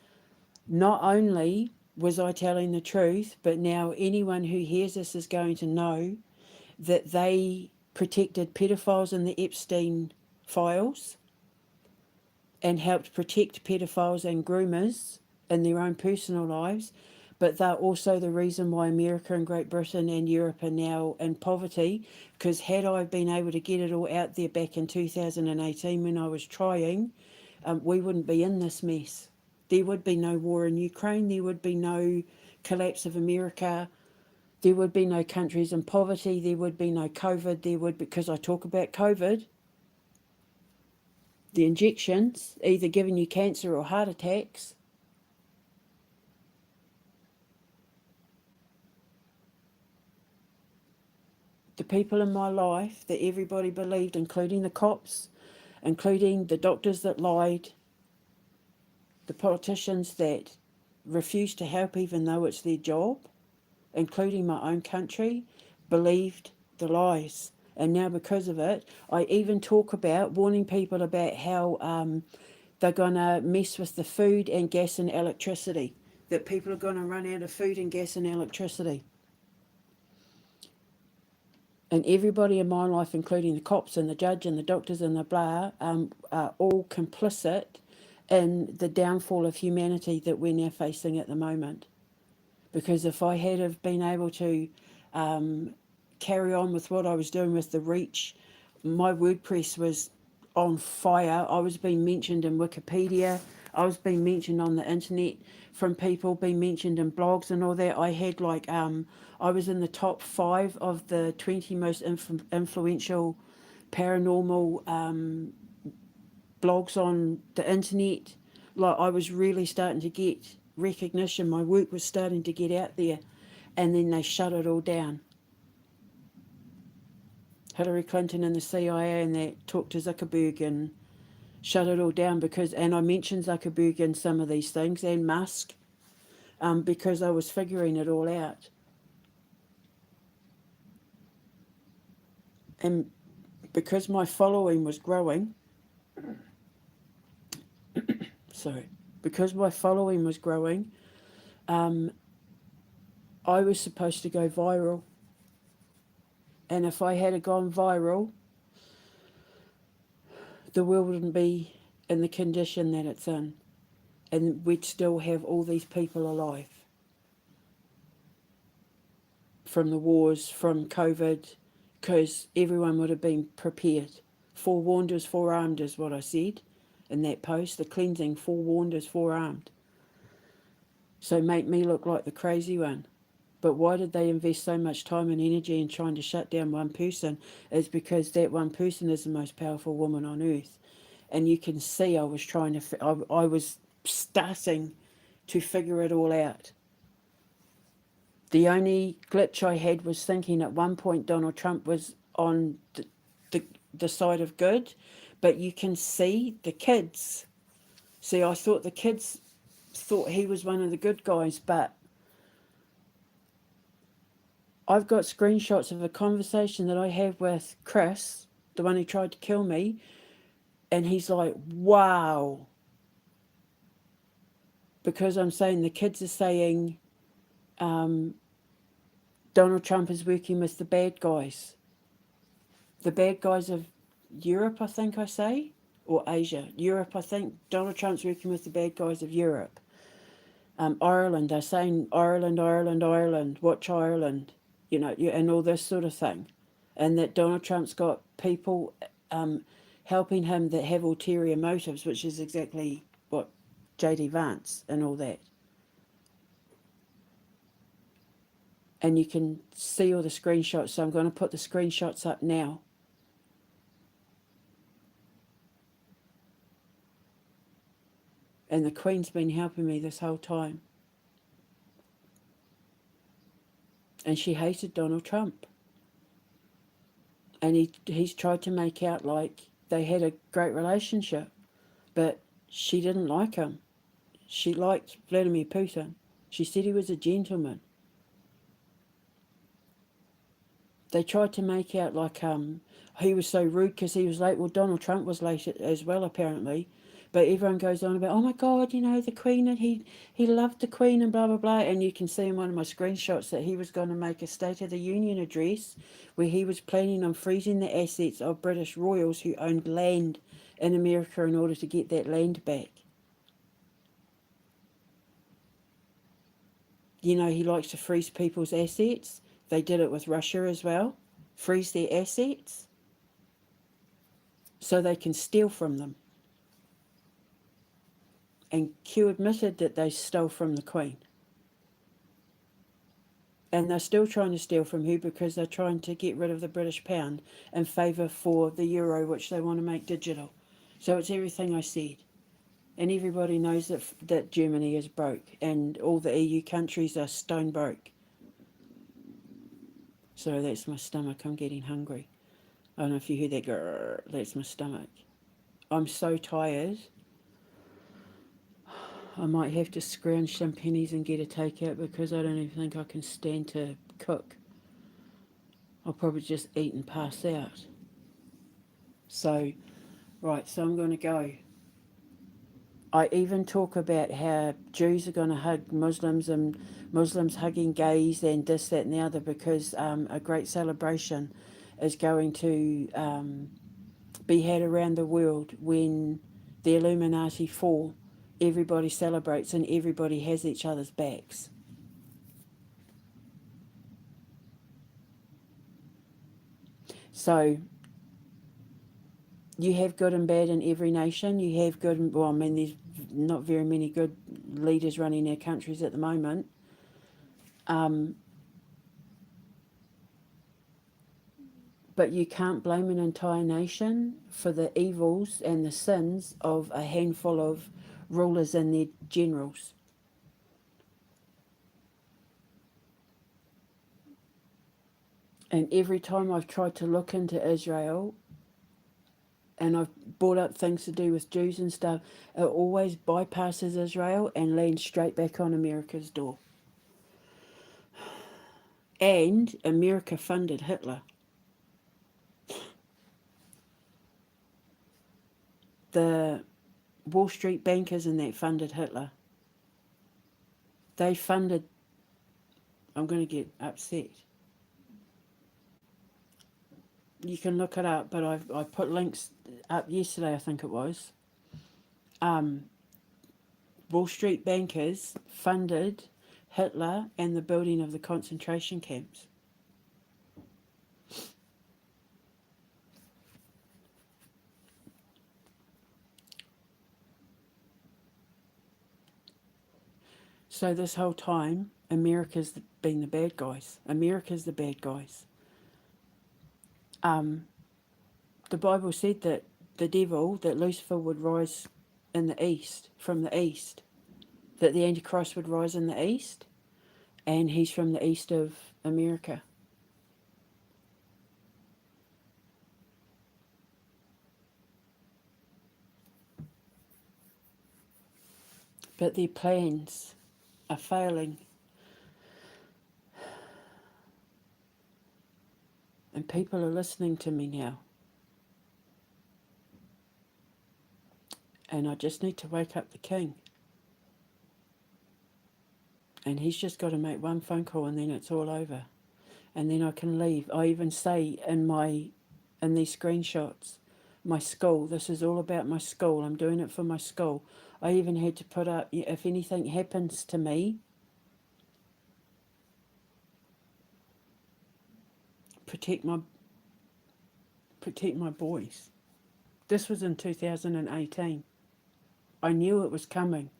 not only was I telling the truth, but now anyone who hears this is going to know that they protected pedophiles in the Epstein files and helped protect pedophiles and groomers in their own personal lives, but they're also the reason why America and Great Britain and Europe are now in poverty, because had I been able to get it all out there back in 2018 when I was trying, we wouldn't be in this mess. There would be no war in Ukraine, there would be no collapse of America, there would be no countries in poverty, there would be no COVID, because I talk about COVID, the injections, either giving you cancer or heart attacks. The people in my life that everybody believed, including the cops, including the doctors that lied, the politicians that refused to help even though it's their job, including my own country, believed the lies. And now because of it, I even talk about warning people about how they're going to mess with the food and gas and electricity, that people are going to run out of food and gas and electricity. And everybody in my life, including the cops and the judge and the doctors and the blah, are all complicit in the downfall of humanity that we're now facing at the moment. Because if I had have been able to carry on with what I was doing with the Reach, my WordPress was on fire. I was being mentioned in Wikipedia. I was being mentioned on the internet from people, being mentioned in blogs and all that. I had I was in the top 5 of the 20 most influential paranormal blogs on the internet. Like, I was really starting to get recognition. My work was starting to get out there, and then they shut it all down. Hillary Clinton and the CIA and that talked to Zuckerberg and shut it all down and I mentioned Zuckerberg in some of these things and Musk because I was figuring it all out. And because my following was growing, I was supposed to go viral. And if I had gone viral, the world wouldn't be in the condition that it's in. And we'd still have all these people alive. From the wars, from COVID, because everyone would have been prepared. Forewarned is forearmed is what I said in that post. The cleansing, forewarned is forearmed. So make me look like the crazy one. But why did they invest so much time and energy in trying to shut down one person? Is because that one person is the most powerful woman on earth. And you can see I was trying to, I was starting to figure it all out. The only glitch I had was thinking at one point Donald Trump was on the side of good, but you can see the kids. See, I thought the kids thought he was one of the good guys, but I've got screenshots of a conversation that I had with Chris, the one who tried to kill me, and he's like, wow. Because I'm saying the kids are saying Donald Trump is working with the bad guys. The bad guys of Europe, I think I say, or Asia. Europe, I think Donald Trump's working with the bad guys of Europe. Ireland, they're saying Ireland, Ireland, Ireland, watch Ireland, you know, and all this sort of thing. And that Donald Trump's got people helping him that have ulterior motives, which is exactly what JD Vance and all that. And you can see all the screenshots, so I'm going to put the screenshots up now. And the Queen's been helping me this whole time. And she hated Donald Trump. And he's tried to make out like they had a great relationship. But she didn't like him. She liked Vladimir Putin. She said he was a gentleman. They tried to make out like he was so rude because he was late. Well, Donald Trump was late as well, apparently. But everyone goes on about, oh my God, you know, the Queen, and he loved the Queen and blah, blah, blah. And you can see in one of my screenshots that he was going to make a State of the Union address where he was planning on freezing the assets of British royals who owned land in America in order to get that land back. You know, he likes to freeze people's assets. They did it with Russia as well. Freeze their assets so they can steal from them. And Q admitted that they stole from the Queen. And they're still trying to steal from her because they're trying to get rid of the British pound in favour for the euro, which they want to make digital. So it's everything I said. And everybody knows that Germany is broke and all the EU countries are stone broke. So that's my stomach. I'm getting hungry. I don't know if you heard that. Grrr, that's my stomach. I'm so tired. I might have to scrounge some pennies and get a takeout because I don't even think I can stand to cook. I'll probably just eat and pass out. So, right, so I'm going to go. I even talk about how Jews are going to hug Muslims and Muslims hugging gays and this, that and the other because a great celebration is going to be had around the world when the Illuminati fall. Everybody celebrates and everybody has each other's backs. So you have good and bad in every nation. You have good and, well, I mean, there's not very many good leaders running our countries at the moment. But you can't blame an entire nation for the evils and the sins of a handful of rulers and their generals. And every time I've tried to look into Israel and I've brought up things to do with Jews and stuff, it always bypasses Israel and lands straight back on America's door. And America funded Hitler. The Wall Street bankers and that funded Hitler. They funded... I'm going to get upset. You can look it up, but I put links up yesterday, I think it was. Wall Street bankers funded Hitler and the building of the concentration camps. So this whole time, America's been the bad guys. America's the bad guys. The Bible said that the devil, that Lucifer would rise in the east, from the east, that the Antichrist would rise in the east, and he's from the east of America. But their plans are failing. And people are listening to me now. And I just need to wake up the king. And he's just got to make one phone call and then it's all over. And then I can leave. I even say in these screenshots, my school, this is all about my school. I'm doing it for my school. I even had to put up, if anything happens to me, protect my boys. This was in 2018. I knew it was coming.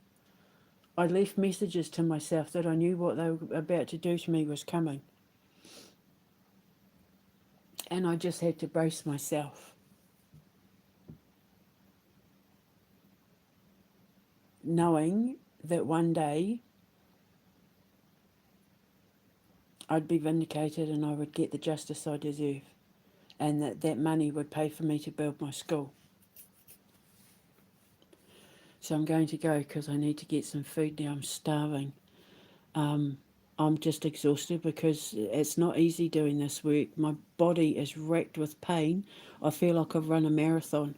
I left messages to myself that I knew what they were about to do to me was coming. And I just had to brace myself. Knowing that one day I'd be vindicated and I would get the justice I deserve. And that money would pay for me to build my school. So I'm going to go because I need to get some food now. I'm starving. I'm just exhausted because it's not easy doing this work. My body is racked with pain. I feel like I've run a marathon.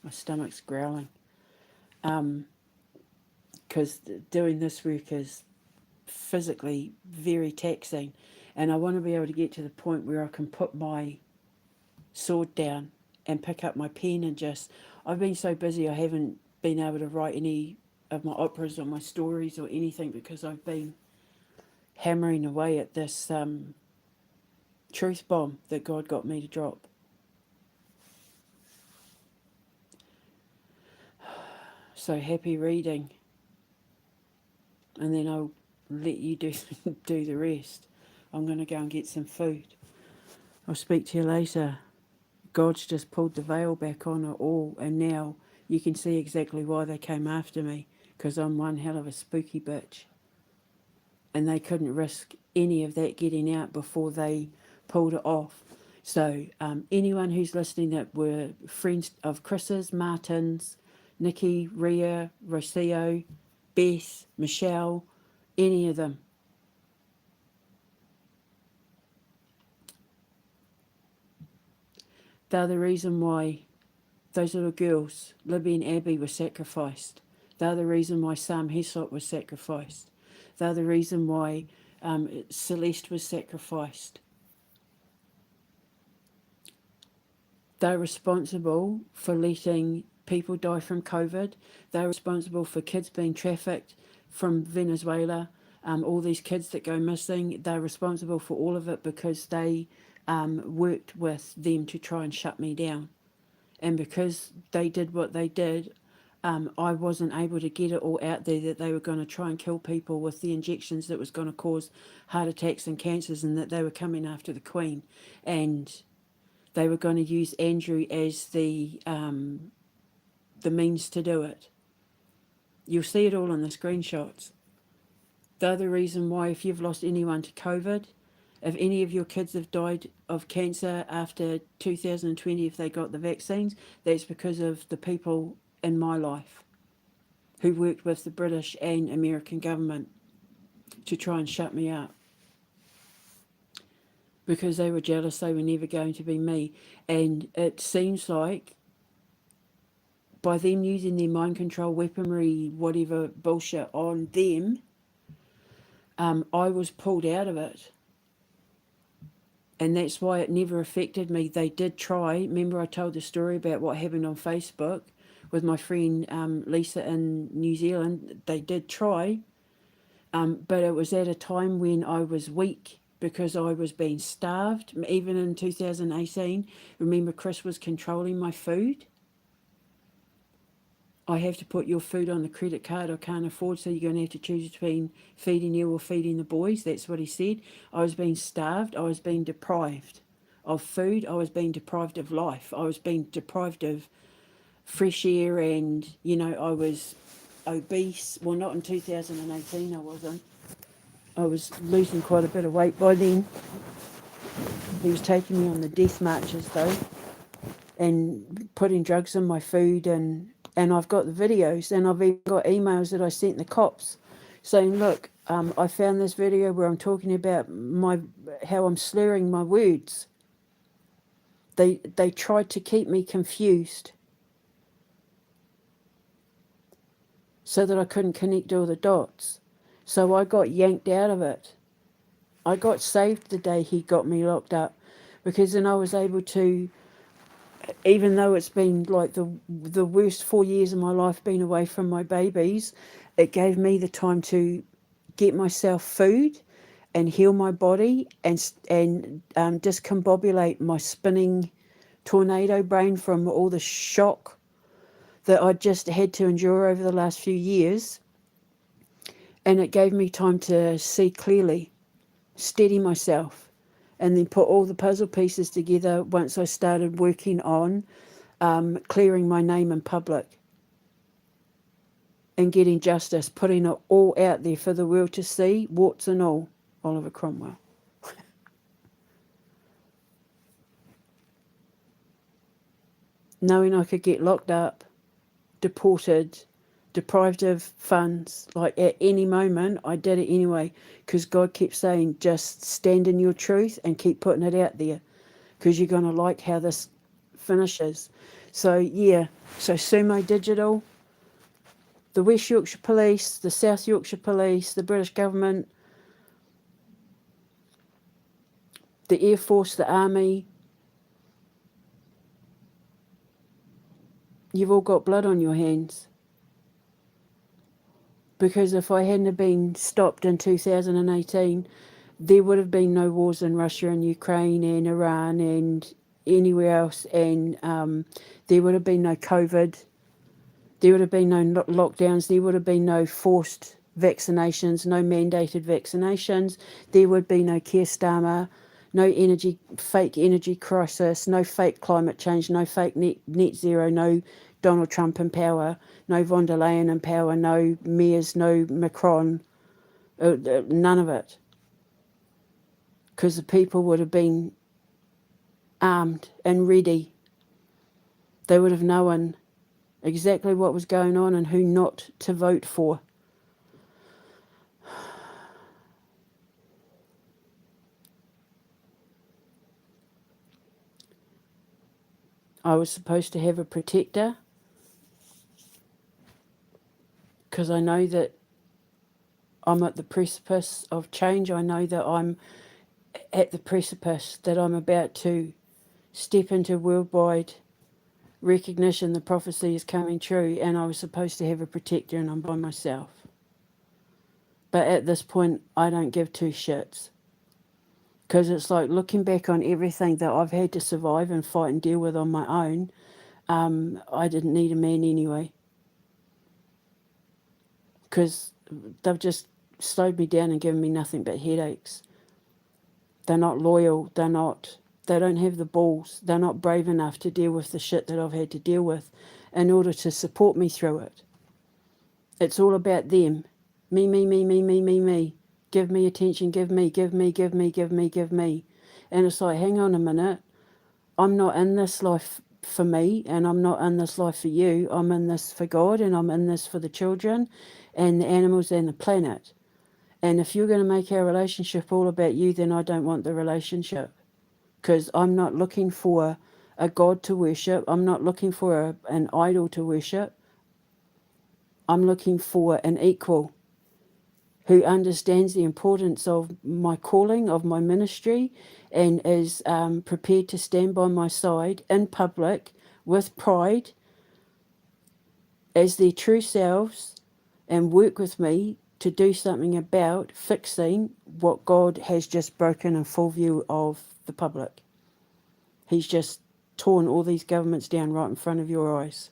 My stomach's growling. Because doing this work is physically very taxing. And I want to be able to get to the point where I can put my sword down and pick up my pen and just... I've been so busy I haven't been able to write any of my operas or my stories or anything because I've been hammering away at this truth bomb that God got me to drop. So happy reading. And then I'll let you do the rest. I'm going to go and get some food. I'll speak to you later. God's just pulled the veil back on it all, and now you can see exactly why they came after me, because I'm one hell of a spooky bitch. And they couldn't risk any of that getting out before they pulled it off. So anyone who's listening that were friends of Chris's, Martin's, Nikki, Ria, Rocio, Beth, Michelle, any of them, they're the reason why those little girls, Libby and Abby, were sacrificed. They're the reason why Sam Hesop was sacrificed. They're the reason why Celeste was sacrificed. They're responsible for letting people die from COVID. They're responsible for kids being trafficked from Venezuela. All these kids that go missing, they're responsible for all of it because they worked with them to try and shut me down. And because they did what they did, I wasn't able to get it all out there that they were going to try and kill people with the injections that was going to cause heart attacks and cancers, and that they were coming after the Queen. And they were going to use Andrew as the means to do it. You'll see it all in the screenshots. They're the reason why, if you've lost anyone to COVID, if any of your kids have died of cancer after 2020, if they got the vaccines, that's because of the people in my life who worked with the British and American government to try and shut me up. Because they were jealous they were never going to be me. And it seems like by them using their mind control weaponry, whatever bullshit on them, I was pulled out of it. And that's why it never affected me. They did try. Remember I told the story about what happened on Facebook with my friend Lisa in New Zealand? They did try, but it was at a time when I was weak because I was being starved. Even in 2018, remember Chris was controlling my food. I have to put your food on the credit card I can't afford, so you're going to have to choose between feeding you or feeding the boys. That's what he said. I was being starved. I was being deprived of food. I was being deprived of life. I was being deprived of fresh air, and, I was obese. Well, not in 2018, I wasn't. I was losing quite a bit of weight by then. He was taking me on the death marches, though, and putting drugs in my food, and I've got the videos, and I've even got emails that I sent the cops saying, look, I found this video where I'm talking about how I'm slurring my words. They tried to keep me confused so that I couldn't connect all the dots. So I got yanked out of it. I got saved the day he got me locked up, because then I was able to, even though it's been like the worst 4 years of my life being away from my babies, it gave me the time to get myself food and heal my body and discombobulate my spinning tornado brain from all the shock that I just had to endure over the last few years. And it gave me time to see clearly, steady myself, and then put all the puzzle pieces together once I started working on clearing my name in public and getting justice, putting it all out there for the world to see, warts and all. Oliver Cromwell. Knowing I could get locked up, deported, deprived of funds, like at any moment, I did it anyway, because God kept saying, just stand in your truth and keep putting it out there, because you're going to like how this finishes. So yeah, so Sumo Digital, the West Yorkshire Police, the South Yorkshire Police, the British government, the Air Force, the Army, you've all got blood on your hands. Because if I hadn't have been stopped in 2018, there would have been no wars in Russia and Ukraine and Iran and anywhere else, and there would have been no COVID, there would have been no lockdowns, there would have been no forced vaccinations, no mandated vaccinations, there would be no Keir Starmer, no fake energy crisis, no fake climate change, no fake net zero, no Donald Trump in power, no von der Leyen in power, no mayors, no Macron, none of it. Because the people would have been armed and ready. They would have known exactly what was going on and who not to vote for. I was supposed to have a protector, because I know that I'm at the precipice of change. I know that I'm at the precipice, that I'm about to step into worldwide recognition. The prophecy is coming true, and I was supposed to have a protector, and I'm by myself. But at this point, I don't give two shits. Because it's like, looking back on everything that I've had to survive and fight and deal with on my own, I didn't need a man anyway. Because they've just slowed me down and given me nothing but headaches. They're not loyal. They don't have the balls. They're not brave enough to deal with the shit that I've had to deal with in order to support me through it. It's all about them. Me, me, me, me, me, me, me. Give me attention, give me, give me, give me, give me, give me. And it's like, hang on a minute. I'm not in this life for me, and I'm not in this life for you. I'm in this for God, and I'm in this for the children and the animals and the planet. And if you're going to make our relationship all about you, then I don't want the relationship. Because I'm not looking for a God to worship. I'm not looking for an idol to worship. I'm looking for an equal who understands the importance of my calling, of my ministry, and is prepared to stand by my side in public with pride as their true selves and work with me to do something about fixing what God has just broken in full view of the public. He's just torn all these governments down right in front of your eyes.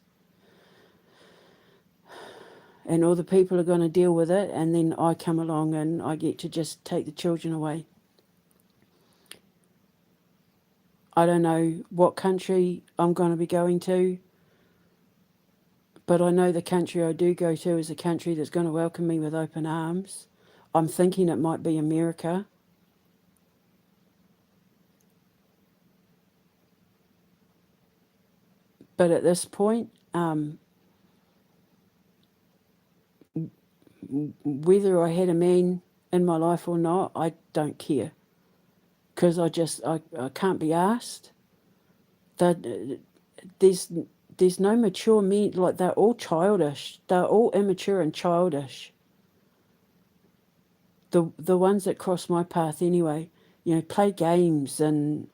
And all the people are going to deal with it, and then I come along and I get to just take the children away. I don't know what country I'm going to be going to, but I know the country I do go to is a country that's going to welcome me with open arms. I'm thinking it might be America. But at this point, whether I had a man in my life or not, I don't care. Because I can't be asked. There's no mature men, like they're all childish. They're all immature and childish. The ones that cross my path anyway, play games and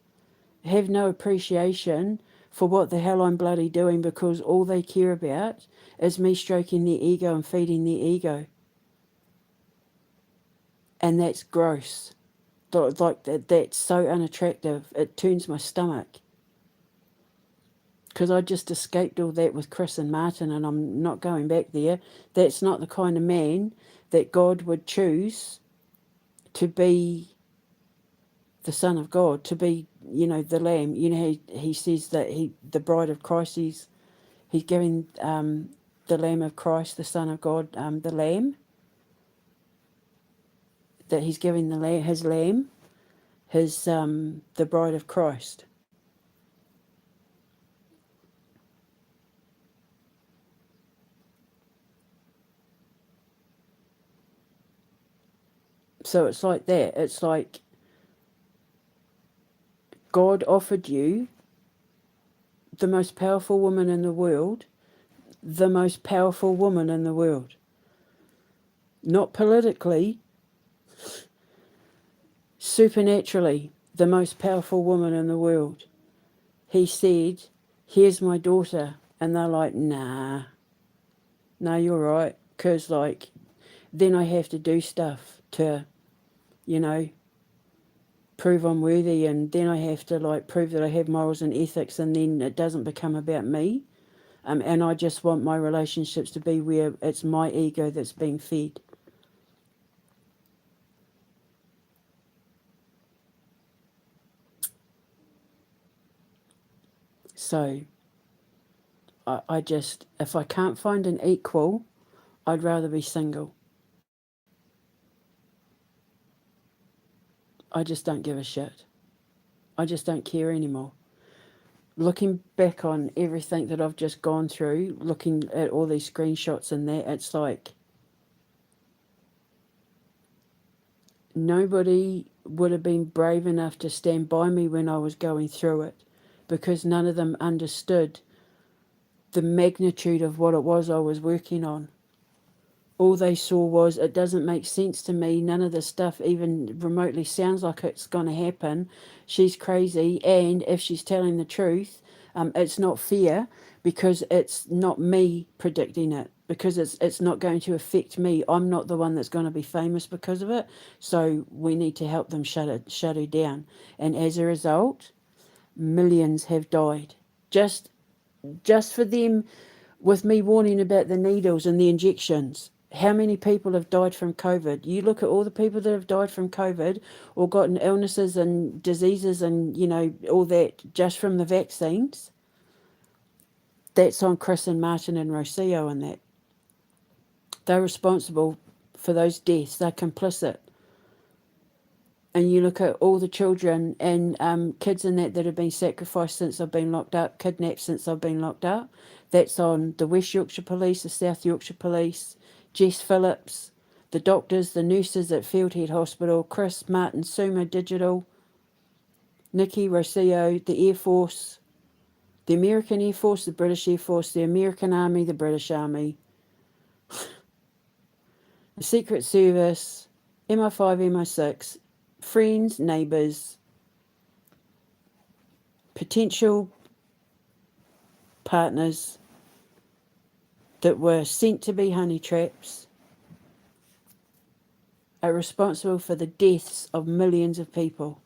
have no appreciation for what the hell I'm bloody doing, because all they care about is me stroking their ego and feeding their ego. And that's gross. Like that's so unattractive. It turns my stomach. Because I just escaped all that with Chris and Martin, and I'm not going back there. That's not the kind of man that God would choose to be the Son of God, to be, the Lamb. He says that the bride of Christ, he's giving the Lamb of Christ, the Son of God, the Lamb. That he's giving his Lamb, the bride of Christ. So it's like that. It's like God offered you the most powerful woman in the world, the most powerful woman in the world. Not politically, supernaturally, the most powerful woman in the world. He said, here's my daughter. And they're like, nah, no, you're right. Because, then I have to do stuff to, prove I'm worthy, and then I have to, prove that I have morals and ethics, and then it doesn't become about me. And I just want my relationships to be where it's my ego that's being fed. So, I just, if I can't find an equal, I'd rather be single. I just don't give a shit. I just don't care anymore. Looking back on everything that I've just gone through, looking at all these screenshots and that, it's like nobody would have been brave enough to stand by me when I was going through it, because none of them understood the magnitude of what it was I was working on. All they saw was, it doesn't make sense to me. None of this stuff even remotely sounds like it's going to happen. She's crazy. And if she's telling the truth, it's not fair, because it's not me predicting it, because it's not going to affect me. I'm not the one that's going to be famous because of it. So we need to help them shut her down. And as a result, millions have died. Just for them, with me warning about the needles and the injections. How many people have died from COVID? You look at all the people that have died from COVID or gotten illnesses and diseases and, all that just from the vaccines. That's on Chris and Martin and Rocio and that. They're responsible for those deaths. They're complicit. And you look at all the children and kids and that have been sacrificed since I've been locked up, kidnapped since I've been locked up. That's on the West Yorkshire Police, the South Yorkshire Police, Jess Phillips, the doctors, the nurses at Fieldhead Hospital, Chris, Martin, Sumo Digital, Nikki, Rocio, the Air Force, the American Air Force, the British Air Force, the American Army, the British Army. The Secret Service, MI5, MI6, friends, neighbours, potential partners that were sent to be honey traps are responsible for the deaths of millions of people,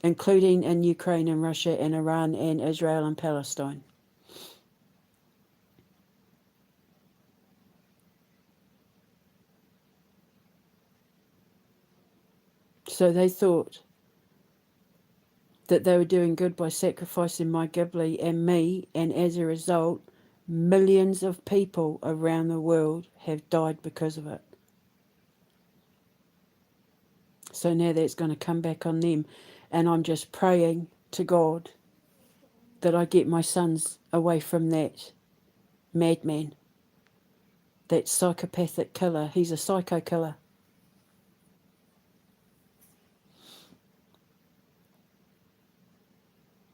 including in Ukraine and Russia and Iran and Israel and Palestine. So they thought that they were doing good by sacrificing my Ghibli and me, and as a result, millions of people around the world have died because of it. So now that's going to come back on them, and I'm just praying to God that I get my sons away from that madman, that psychopathic killer. He's a psycho killer.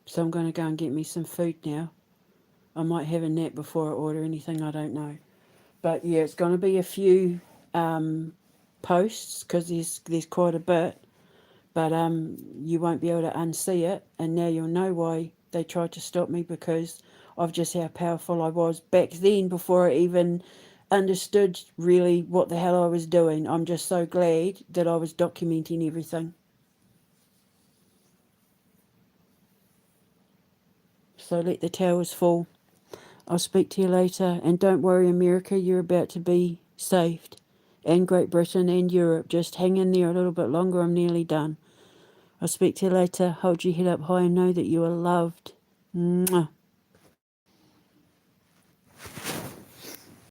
So I'm going to go and get me some food now. I might have a nap before I order anything, I don't know. But yeah, it's going to be a few posts because there's quite a bit. But you won't be able to unsee it. And now you'll know why they tried to stop me, because of just how powerful I was back then before I even understood really what the hell I was doing. I'm just so glad that I was documenting everything. So let the towers fall. I'll speak to you later. And don't worry, America, you're about to be saved. And Great Britain and Europe. Just hang in there a little bit longer. I'm nearly done. I'll speak to you later. Hold your head up high and know that you are loved. Mwah.